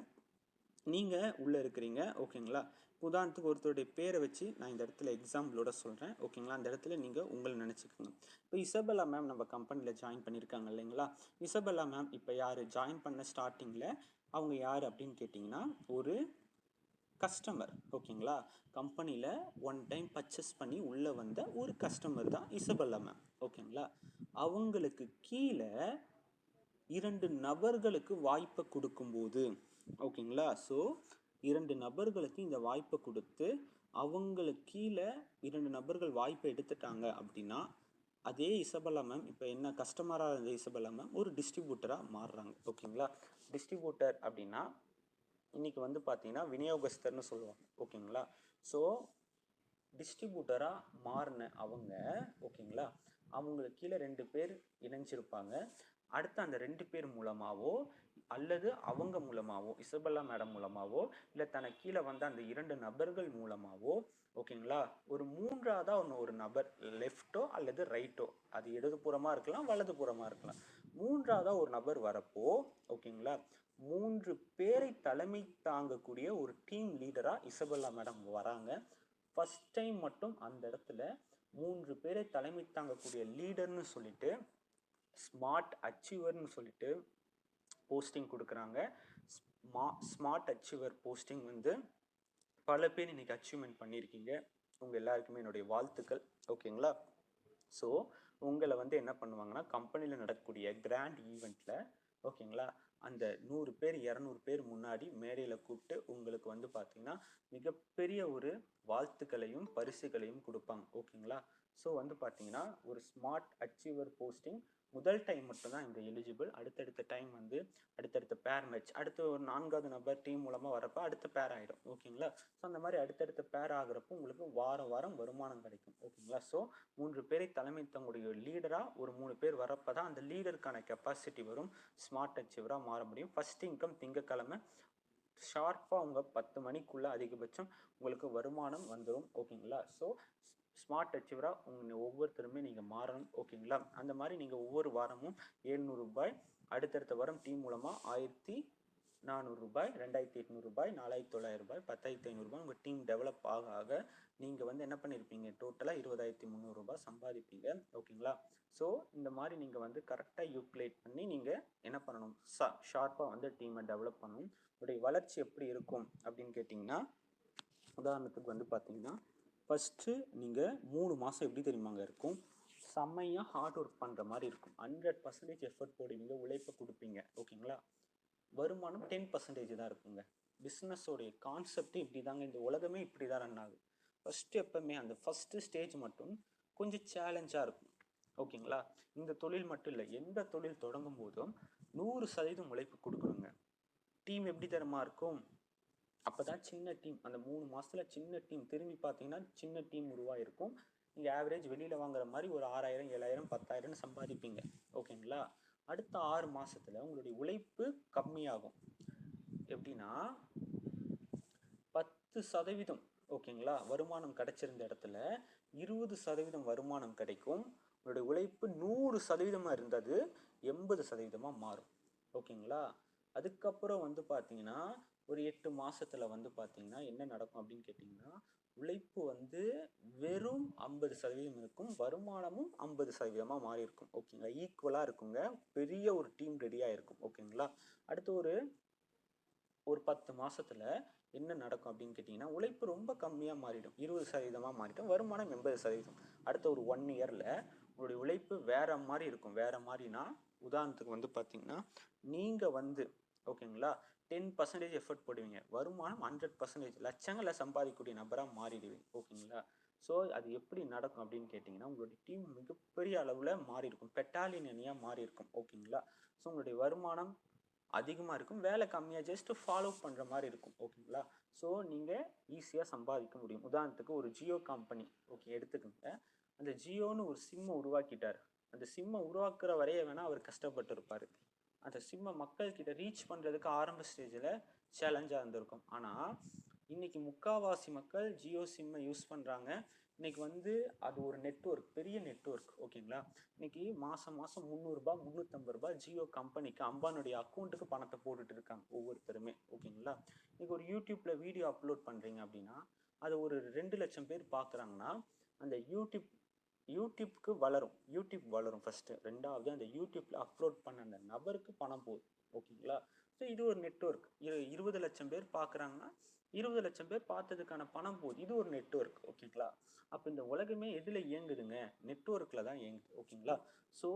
நீங்கள் உள்ளே இருக்கிறீங்க. ஓகேங்களா? உதாரணத்துக்கு ஒருத்தருடைய பேரை வச்சு நான் இந்த இடத்துல எக்ஸாம்பிளோட சொல்கிறேன். ஓகேங்களா? அந்த இடத்துல நீங்கள் உங்களை நினச்சிக்கோங்க. இப்போ இசபெல்லா மேம் நம்ம கம்பெனியில் ஜாயின் பண்ணியிருக்காங்க இல்லைங்களா? இசபெல்லா மேம் இப்போ யார், ஜாயின் பண்ண ஸ்டார்டிங்கில் அவங்க யார் அப்படின்னு கேட்டிங்கன்னா ஒரு கஸ்டமர். ஓகேங்களா? கம்பெனியில் ஒன் டைம் பர்ச்சேஸ் பண்ணி உள்ளே வந்த ஒரு கஸ்டமர் தான் இசபெல்லா மேம். ஓகேங்களா? அவங்களுக்கு கீழே 2 நபர்களுக்கு வாய்ப்பை கொடுக்கும்போது, ஓகேங்களா, ஸோ 2 நபர்களுக்கு இந்த வாய்ப்பை கொடுத்து அவங்களுக்கு கீழே 2 நபர்கள் வாய்ப்பை எடுத்துட்டாங்க அப்படின்னா அதே இசபெல்லா மேம் இப்போ என்ன கஸ்டமராக இருந்த இசபெல்லா மேம் ஒரு டிஸ்ட்ரிபியூட்டராக மாறுறாங்க. ஓகேங்களா? டிஸ்ட்ரிபியூட்டர் அப்படின்னா இன்னைக்கு வந்து பார்த்தீங்கன்னா விநியோகஸ்தர்னு சொல்லுவாங்க. ஓகேங்களா? ஸோ டிஸ்ட்ரிபியூட்டராக மாறின அவங்க, ஓகேங்களா, அவங்களுக்கு கீழே 2 பேர் இணைஞ்சிருப்பாங்க. அடுத்து அந்த 2 பேர் மூலமாகவோ அல்லது அவங்க மூலமாகவோ, இசபெல்லா மேடம் மூலமாகவோ இல்லை தனக்கு கீழே வந்த அந்த 2 நபர்கள் மூலமாகவோ, ஓகேங்களா, ஒரு மூன்றாவதாக ஒரு நபர் லெஃப்டோ அல்லது ரைட்டோ, அது இடதுபுறமாக இருக்கலாம் வலதுபுறமாக இருக்கலாம், மூன்றாவதாக ஒரு நபர் வரப்போ, ஓகேங்களா, 3 பேரை தலைமை தாங்கக்கூடிய ஒரு டீம் லீடராக இசபெல்லா மேடம் வராங்க. ஃபஸ்ட் டைம் மட்டும் அந்த இடத்துல 3 பேரை தலைமை தாங்கக்கூடிய லீடர்னு சொல்லிட்டு ஸ்மார்ட் அச்சீவர்னு சொல்லிட்டு போஸ்டிங் கொடுக்குறாங்க. ஸ்மார்ட் அச்சீவர் போஸ்டிங் வந்து பல பேர் இன்னைக்கு அச்சீவ்மெண்ட் பண்ணியிருக்கீங்க. உங்கள் எல்லாருக்குமே என்னுடைய வாழ்த்துக்கள். ஓகேங்களா? ஸோ உங்களை வந்து என்ன பண்ணுவாங்கன்னா, கம்பெனியில் நடக்கக்கூடிய கிராண்ட் ஈவெண்ட்டில், ஓகேங்களா, அந்த 100 பேர் 200 பேர் முன்னாடி மேடையில் கூப்பிட்டு உங்களுக்கு வந்து பார்த்தீங்கன்னா மிகப்பெரிய ஒரு வாழ்த்துக்களையும் பரிசுகளையும் கொடுப்பாங்க. ஓகேங்களா? ஸோ வந்து பார்த்தீங்கன்னா ஒரு ஸ்மார்ட் அச்சீவர் போஸ்டிங் முதல் டைம் மட்டும்தான் இந்த எலிஜிபிள். அடுத்தடுத்த டைம் வந்து அடுத்தடுத்த பேர் மேட்ச், அடுத்து ஒரு 4வது நபர் டீம் மூலமாக வரப்போ அடுத்த பேர் ஆகிடும். ஓகேங்களா? ஸோ அந்த மாதிரி அடுத்தடுத்த பேர் ஆகிறப்போ உங்களுக்கு வாரம் வாரம் வருமானம் கிடைக்கும். ஓகேங்களா? ஸோ 3 பேரை தலைமை தங்களுடைய லீடராக ஒரு 3 பேர் வரப்போ தான் அந்த லீடருக்கான கெப்பாசிட்டி வரும், ஸ்மார்ட் அச்சீவராக மாற முடியும். ஃபர்ஸ்ட் இன்கம் திங்கக்கிழமை ஷார்ப்பாக உங்கள் 10 மணிக்குள்ளே அதிகபட்சம் உங்களுக்கு வருமானம் வந்துடும். ஓகேங்களா? ஸோ ஸ்மார்ட் அச்சீவராக ஒவ்வொருத்தருமே நீங்கள் மாறணும். ஓகேங்களா? அந்த மாதிரி நீங்கள் ஒவ்வொரு வாரமும் 700 ரூபாய், அடுத்தடுத்த வாரம் டீம் மூலமாக 1400 ரூபாய், 2800 ரூபாய், 4900 ரூபாய், 10500 ரூபாய் உங்கள் டீம் டெவலப் ஆக ஆக நீங்கள் வந்து என்ன பண்ணியிருப்பீங்க, டோட்டலாக 20300 ரூபாய் சம்பாதிப்பீங்க. ஓகேங்களா? ஸோ இந்த மாதிரி நீங்கள் வந்து கரெக்டாக யூட்டிலைட் பண்ணி நீங்கள் என்ன பண்ணணும், ஷார்ப்பாக வந்து டீமை டெவலப் பண்ணணும். உங்களுடைய வளர்ச்சி எப்படி இருக்கும் அப்படின்னு கேட்டிங்கன்னா, உதாரணத்துக்கு வந்து பார்த்தீங்கன்னா ஃபஸ்ட்டு நீங்கள் 3 மாதம் எப்படி தெரியுமாங்க இருக்கும், செம்மையாக ஹார்ட் ஒர்க் பண்ணுற மாதிரி இருக்கும். 100% எஃபர்ட் போடுவீங்க, உழைப்பை கொடுப்பீங்க. ஓகேங்களா? வருமானம் 10% தான் இருக்குங்க. பிஸ்னஸோடைய கான்செப்ட் இப்படி தாங்க, இந்த உலகமே இப்படி தான் ரன் ஆகுது. ஃபஸ்ட்டு எப்பவுமே அந்த ஃபஸ்ட்டு ஸ்டேஜ் மட்டும் கொஞ்சம் சேலஞ்சாக இருக்கும். ஓகேங்களா? இந்த தொழில் மட்டும் இல்லை, எந்த தொழில் தொடங்கும் போதும் 100% உழைப்பு கொடுக்கணுங்க. டீம் எப்படி தரமா இருக்கும், அப்போதான் சின்ன டீம், அந்த 3 மாதத்துல சின்ன டீம் திரும்பி பார்த்தீங்கன்னா சின்ன டீம் உருவாயிருக்கும். நீங்கள் ஆவரேஜ் வெளியில் வாங்குற மாதிரி ஒரு 6000 7000 10000 சம்பாதிப்பீங்க. ஓகேங்களா? அடுத்த 6 மாதத்தில் உங்களுடைய உழைப்பு கம்மியாகும். எப்படின்னா 10% ஓகேங்களா வருமானம் கிடைச்சிருந்த இடத்துல 20% வருமானம் கிடைக்கும். உங்களுடைய உழைப்பு 100% இருந்தது 80% மாறும். ஓகேங்களா? அதுக்கப்புறம் வந்து பார்த்தீங்கன்னா ஒரு 8 மாசத்துல வந்து பார்த்தீங்கன்னா என்ன நடக்கும் அப்படின்னு கேட்டிங்கன்னா, உழைப்பு வந்து வெறும் 50% இருக்கும், வருமானமும் 50% மாறி இருக்கும். ஓகேங்களா? ஈக்குவலாக இருக்குங்க. பெரிய ஒரு டீம் ரெடியாக இருக்கும். ஓகேங்களா? அடுத்து ஒரு 10 மாசத்துல என்ன நடக்கும் அப்படின்னு கேட்டிங்கன்னா, உழைப்பு ரொம்ப கம்மியாக மாறிடும், 20% மாறிடும், வருமானம் 80%. அடுத்த ஒரு 1 இயரில் உங்களுடைய உழைப்பு வேற மாதிரி இருக்கும். வேற மாதிரினா உதாரணத்துக்கு வந்து பார்த்தீங்கன்னா, நீங்கள் வந்து ஓகேங்களா 10% எஃபர்ட் போடுவீங்க, வருமானம் 100%, லட்சங்களை சம்பாதிக்கக்கூடிய நபராக மாறிடுவீங்க. ஓகேங்களா? ஸோ அது எப்படி நடக்கும் அப்படின்னு கேட்டிங்கன்னா, உங்களுடைய டீம் மிகப்பெரிய அளவில் மாறி இருக்கும், பெட்டாலியன் அணியாக மாறி இருக்கும். ஓகேங்களா? ஸோ உங்களுடைய வருமானம் அதிகமாக இருக்கும், வேலை கம்மியாக ஜஸ்ட் ஃபாலோ பண்ணுற மாதிரி இருக்கும். ஓகேங்களா? ஸோ நீங்கள் ஈஸியாக சம்பாதிக்க முடியும். உதாரணத்துக்கு ஒரு ஜியோ கம்பெனி ஓகே எடுத்துக்கோங்க. அந்த ஜியோன்னு ஒரு சிம்மை உருவாக்கிட்டார். அந்த சிம்மை உருவாக்குற வரைய வேணால் அவர் கஷ்டப்பட்டு இருப்பார். அந்த சிம்மை மக்கள்கிட்ட ரீச் பண்ணுறதுக்கு ஆரம்ப ஸ்டேஜில் சேலஞ்சாக இருந்திருக்கும். ஆனால் இன்னைக்கு முக்கால்வாசி மக்கள் ஜியோ சிம்மை யூஸ் பண்ணுறாங்க. இன்னைக்கு வந்து அது ஒரு நெட்வொர்க், பெரிய நெட்வொர்க். ஓகேங்களா? இன்னைக்கு மாதம் 300 350 ரூபாய் ஜியோ கம்பெனிக்கு அம்பானுடைய அக்கௌண்ட்டுக்கு பணத்தை போட்டுட்டு இருக்காங்க ஒவ்வொருத்தருமே. ஓகேங்களா? இன்னைக்கு ஒரு யூடியூப்ல வீடியோ அப்லோட் பண்ணுறீங்க அப்படின்னா அது ஒரு 2 லட்சம் பேர் பார்க்குறாங்கன்னா அந்த யூடியூப்க்கு வளரும், யூடியூப் வளரும் ஃபர்ஸ்ட். ரெண்டாவது அந்த யூடியூப்ல அப்லோட் பண்ண அந்த நபருக்கு பணம் போகுது. ஓகேங்களா? ஸோ இது ஒரு நெட்வொர்க். 20 லட்சம் பேர் பார்க்குறாங்கன்னா 20 லட்சம் பேர் பார்த்ததுக்கான பணம் போகுது. இது ஒரு நெட்வொர்க். ஓகேங்களா? அப்போ இந்த உலகமே எதில் இயங்குதுங்க, நெட்வொர்க்கில் தான் இயங்குது. ஓகேங்களா? ஸோ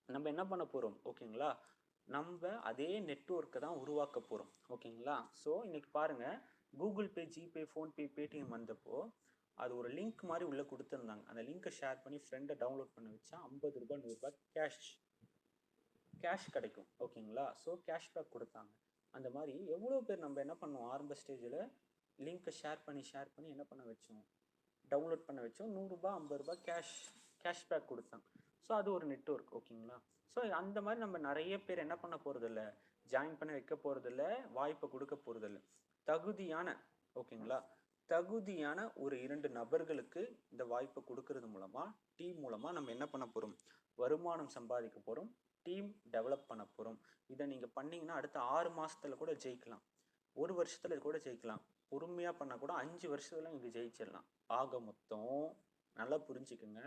நம்ம என்ன பண்ண போகிறோம், ஓகேங்களா, நம்ம அதே நெட்வொர்க்கை தான் உருவாக்க போகிறோம். ஓகேங்களா? ஸோ இன்னைக்கு பாருங்கள், Google Pay, GPay, PhonePe, Paytm வந்தப்போ அது ஒரு லிங்க் மாதிரி உள்ளே கொடுத்துருந்தாங்க. அந்த லிங்க்கை ஷேர் பண்ணி ஃப்ரெண்டை டவுன்லோட் பண்ண வச்சா 50 ரூபாய் 100 ரூபாய் கேஷ் கிடைக்கும். ஓகேங்களா? ஸோ கேஷ்பேக் கொடுத்தாங்க. அந்த மாதிரி எவ்வளோ பேர் நம்ம என்ன பண்ணோம், ஆரம்ப ஸ்டேஜில் லிங்க்கை ஷேர் பண்ணி என்ன பண்ண வச்சோம், டவுன்லோட் பண்ண வச்சோம். 100 ரூபாய் 50 ரூபாய் கேஷ்பேக் கொடுத்தாங்க. ஸோ அது ஒரு நெட்வொர்க். ஓகேங்களா? ஸோ அந்த மாதிரி நம்ம நிறைய பேர் என்ன பண்ண போகிறதில்ல, ஜாயின் பண்ண வைக்க போகிறதில்ல, வாய்ப்பை கொடுக்க போகிறதில்ல. தகுதியான ஒரு 2 நபர்களுக்கு இந்த வாய்ப்பை கொடுக்கறது மூலமாக டீம் மூலமாக நம்ம என்ன பண்ண போகிறோம், வருமானம் சம்பாதிக்க போகிறோம், டீம் டெவலப் பண்ண போகிறோம். இதை நீங்கள் பண்ணிங்கன்னா அடுத்த 6 மாதத்தில் கூட ஜெயிக்கலாம், 1 வருஷத்தில் கூட ஜெயிக்கலாம், பொறுமையாக பண்ணால் கூட 5 வருஷத்துல இங்கே ஜெயிச்சிடலாம். ஆக மொத்தம் நல்லா புரிஞ்சுக்குங்க,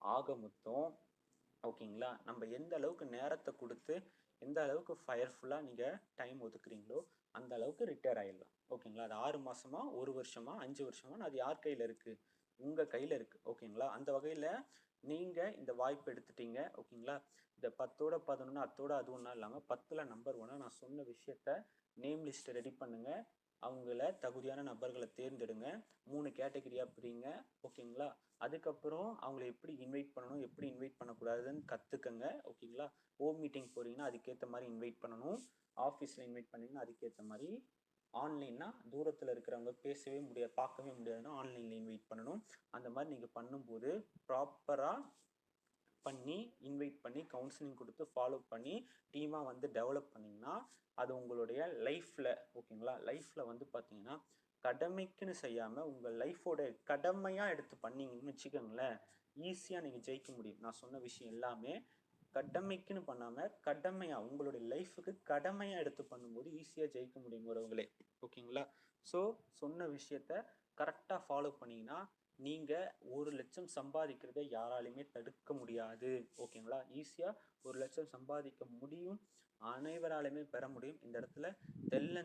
ஆக மொத்தம் ஓகேங்களா? நம்ம எந்த அளவுக்கு நேரத்தை கொடுத்து எந்த அளவுக்கு ஃபயர்ஃபுல்லாக நீங்கள் டைம் ஒதுக்குறீங்களோ அந்த அளவுக்கு ரிட்டையர் ஆகிடலாம். ஓகேங்களா? அது 6 மாதமா, 1 வருஷமா, 5 வருஷமா, அது யார் கையில் இருக்குது? உங்கள் கையில் இருக்குது. ஓகேங்களா? அந்த வகையில் நீங்கள் இந்த வாய்ப்பு எடுத்துட்டீங்க. ஓகேங்களா? இந்த 10ஓட 11 அத்தோட அது ஒன்றா இல்லாமல் 10ல் நம்பர் 1 நான் சொன்ன விஷயத்த நேம் லிஸ்ட்டை ரெடி பண்ணுங்கள். அவங்கள தகுதியான நபர்களை தேர்ந்தெடுங்க. 3 கேட்டகரியாக பிரிங்க. ஓகேங்களா? அதுக்கப்புறம் அவங்கள எப்படி இன்வைட் பண்ணணும், எப்படி இன்வைட் பண்ணக்கூடாதுன்னு கற்றுக்கங்க. ஓகேங்களா? ஹோம் மீட்டிங் போகிறீங்கன்னா அதுக்கேற்ற மாதிரி இன்வைட் பண்ணணும். ஆஃபீஸில் இன்வைட் பண்ணிங்கன்னா அதுக்கேற்ற மாதிரி. ஆன்லைன்னா தூரத்தில் இருக்கிறவங்க பேசவே முடியாது, பார்க்கவே முடியாதுன்னா ஆன்லைனில் இன்வைட் பண்ணணும். அந்த மாதிரி நீங்கள் பண்ணும்போது ப்ராப்பராக பண்ணி இன்வைட் பண்ணி கவுன்சிலிங் கொடுத்து ஃபாலோ பண்ணி டீமாக வந்து டெவலப் பண்ணிங்கன்னா அது உங்களுடைய லைஃப்பில், ஓகேங்களா, லைஃப்பில் வந்து பார்த்தீங்கன்னா கடமைக்குன்னு செய்யாமல் உங்கள் லைஃபோட கடமையாக எடுத்து பண்ணீங்கன்னு வச்சுக்கோங்களேன், ஈஸியாக நீங்கள் ஜெயிக்க முடியும். நான் சொன்ன விஷயம் எல்லாமே கடமைக்குன்னு பண்ணாமல் கடமையாக உங்களுடைய லைஃபுக்கு கடமையாக எடுத்து பண்ணும்போது ஈஸியாக ஜெயிக்க முடியும் உறவுகளே. ஓகேங்களா? ஸோ சொன்ன விஷயத்த கரெக்டாக ஃபாலோ பண்ணிங்கன்னா நீங்கள் 1,00,000 சம்பாதிக்கிறத யாராலையுமே தடுக்க முடியாது. ஓகேங்களா? ஈஸியாக 1,00,000 சம்பாதிக்க முடியும். அனைவராலுமே பெற முடியும். இந்த இடத்துல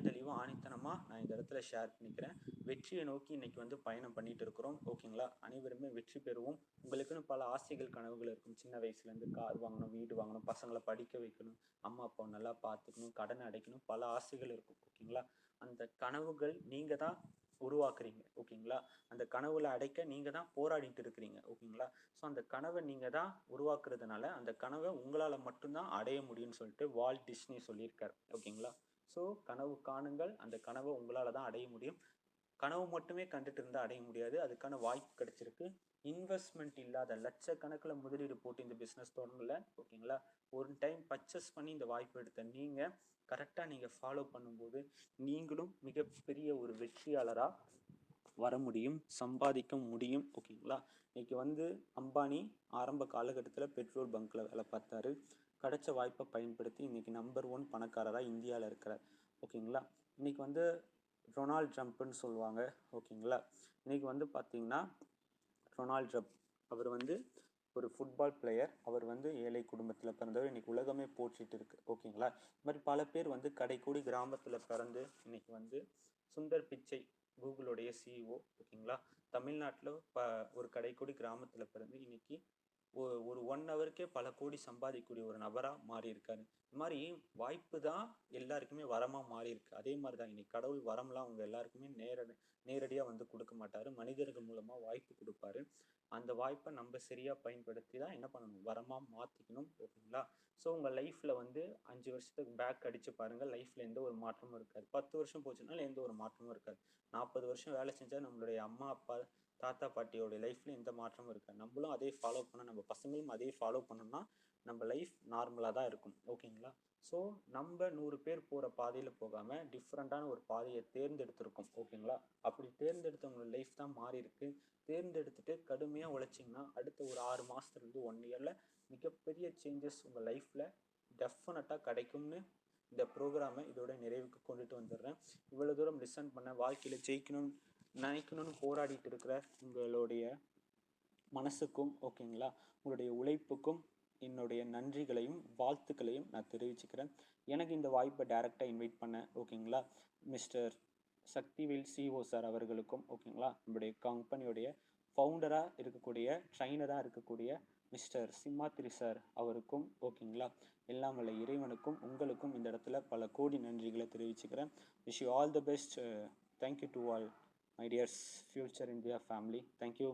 தெளிவாக ஆணித்தனமாக நான் இந்த இடத்துல ஷேர் பண்ணிக்கிறேன். வெற்றியை நோக்கி இன்னைக்கு வந்து பயணம் பண்ணிட்டு இருக்கிறோம். ஓகேங்களா? அனைவருமே வெற்றி பெறுவோம். உங்களுக்குன்னு பல ஆசைகள் கனவுகள் இருக்கும். சின்ன வயசுலேருந்து கார் வாங்கணும், வீடு வாங்கணும், பசங்களை படிக்க வைக்கணும், அம்மா அப்பாவை நல்லா பார்த்துக்கணும், கடனை அடைக்கணும், பல ஆசைகள் இருக்கும். ஓகேங்களா? அந்த கனவுகள் நீங்கள் தான் உருவாக்குறீங்க. ஓகேங்களா? அந்த கனவுல அடைக்க நீங்கள் தான் போராடிட்டு இருக்கிறீங்க. ஓகேங்களா? ஸோ அந்த கனவை நீங்கள் தான் உருவாக்குறதுனால அந்த கனவை உங்களால் மட்டும்தான் அடைய முடியும்னு சொல்லிட்டு வால்ட் டிஸ்னி சொல்லியிருக்கார். ஓகேங்களா? ஸோ கனவு காணுங்கள், அந்த கனவை உங்களால் தான் அடைய முடியும். கனவு மட்டுமே கண்டுட்டு இருந்தால் அடைய முடியாது. அதுக்கான வாய்ப்பு கிடைச்சிருக்கு. இன்வெஸ்ட்மெண்ட் இல்லாத லட்சக்கணக்கில் முதலீடு போட்டு இந்த பிஸ்னஸ் தொடங்கல. ஓகேங்களா? ஒரு டைம் பர்ச்சேஸ் பண்ணி இந்த வாய்ப்பு எடுத்த நீங்கள் கரெக்டாக நீங்கள் ஃபாலோ பண்ணும்போது நீங்களும் மிகப்பெரிய ஒரு வெற்றியாளராக வர முடியும், சம்பாதிக்க முடியும். ஓகேங்களா? இன்னைக்கு வந்து அம்பானி ஆரம்ப காலகட்டத்தில் பெட்ரோல் பங்க்கில் வேலை பார்த்தாரு. கிடைச்ச வாய்ப்பை பயன்படுத்தி இன்னைக்கு நம்பர் 1 பணக்காரராக இந்தியாவில் இருக்கிறார். ஓகேங்களா? இன்னைக்கு வந்து ரொனால்ட் ட்ரம்ப்னு சொல்லுவாங்க. ஓகேங்களா? இன்னைக்கு வந்து பார்த்தீங்கன்னா ரொனால்ட் ட்ரம்ப் அவர் வந்து ஒரு ஃபுட்பால் பிளேயர். அவர் வந்து ஏழை குடும்பத்தில் பிறந்தவர். இன்னைக்கு உலகமே போற்றிட்டு இருக்கு. ஓகேங்களா? இது மாதிரி பல பேர் வந்து கடைக்கோடி கிராமத்தில் பிறந்து இன்னைக்கு வந்து சுந்தர் பிச்சை கூகுளுடைய சிஇஓ. ஓகேங்களா? தமிழ்நாட்டில் ஒரு கடைக்கோடி கிராமத்தில் பிறந்து இன்னைக்கு ஒரு 1 ஹவருக்கே பல கோடி சம்பாதிக்கக்கூடிய ஒரு நபராக மாறி இருக்காரு. இந்த மாதிரி வாய்ப்பு தான் எல்லாருக்குமே வரமாக மாறி இருக்கு. அதே மாதிரி தான் இன்னைக்கு கடவுள் வரம்லாம் அவங்க எல்லாருக்குமே நேரடியாக வந்து கொடுக்க மாட்டாரு. மனிதர்கள் மூலமாக வாய்ப்பு கொடுப்பாரு. அந்த வாய்ப்பை நம்ம சரியாக பயன்படுத்தி தான் என்ன பண்ணணும், வரமாக மாற்றிக்கணும். ஓகேங்களா? ஸோ உங்கள் லைஃப்பில் வந்து 5 வருஷத்துக்கு பேக் அடித்து பாருங்கள், லைஃப்பில் எந்த ஒரு மாற்றமும் இருக்காது. 10 வருஷம் போச்சுனாலும் எந்த ஒரு மாற்றமும் இருக்காது. 40 வருஷம் வேலை செஞ்சால் நம்மளுடைய அம்மா அப்பா தாத்தா பாட்டியோட லைஃப்பில் எந்த மாற்றமும் இருக்காது. நம்மளும் அதே ஃபாலோ பண்ண, நம்ம பசங்களும் அதே ஃபாலோ பண்ணோம்னா நம்ம லைஃப் நார்மலாக தான் இருக்கும். ஓகேங்களா? ஸோ நம்ம 100 பேர் போகிற பாதையில் போகாமல் டிஃப்ரெண்ட்டான ஒரு பாதையை தேர்ந்தெடுத்திருக்கோம். ஓகேங்களா? அப்படி தேர்ந்தெடுத்தவங்களோட லைஃப் தான் மாறி இருக்கு. தேர்ந்தெடுத்துட்டு கடுமையாக உழைச்சிங்கன்னா அடுத்த ஒரு 6 மாதத்துலேருந்து 1 இயரில் மிகப்பெரிய சேஞ்சஸ் உங்கள் லைஃப்பில் டெஃபினட்டாக கிடைக்கும்னு இந்த ப்ரோக்ராமை இதோட நிறைவுக்கு கொண்டுட்டு வந்துடுறேன். இவ்வளோ தூரம் லிசன் பண்ண, வாழ்க்கையில் ஜெயிக்கணும்னு நினைக்கணும்னு போராடிட்டு இருக்கிற உங்களுடைய மனசுக்கும், ஓகேங்களா, உங்களுடைய உழைப்புக்கும் என்னுடைய நன்றிகளையும் வாழ்த்துக்களையும் நான் தெரிவிச்சுக்கிறேன். எனக்கு இந்த வாய்ப்பை டைரெக்டாக இன்வைட் பண்ண, ஓகேங்களா, மிஸ்டர் சக்திவேல் சிஓ சார் அவர்களுக்கும், ஓகேங்களா, நம்முடைய கம்பெனியோடைய ஃபவுண்டராக இருக்கக்கூடிய, ட்ரைனராக இருக்கக்கூடிய மிஸ்டர் சிம்மாத்திரி சார் அவருக்கும், ஓகேங்களா, எல்லாம் வல்ல இறைவனுக்கும் உங்களுக்கும் இந்த இடத்துல பல கோடி நன்றிகளை தெரிவிச்சுக்கிறேன். Wish you all the best. Thank you to all my tears future India family. Thank you.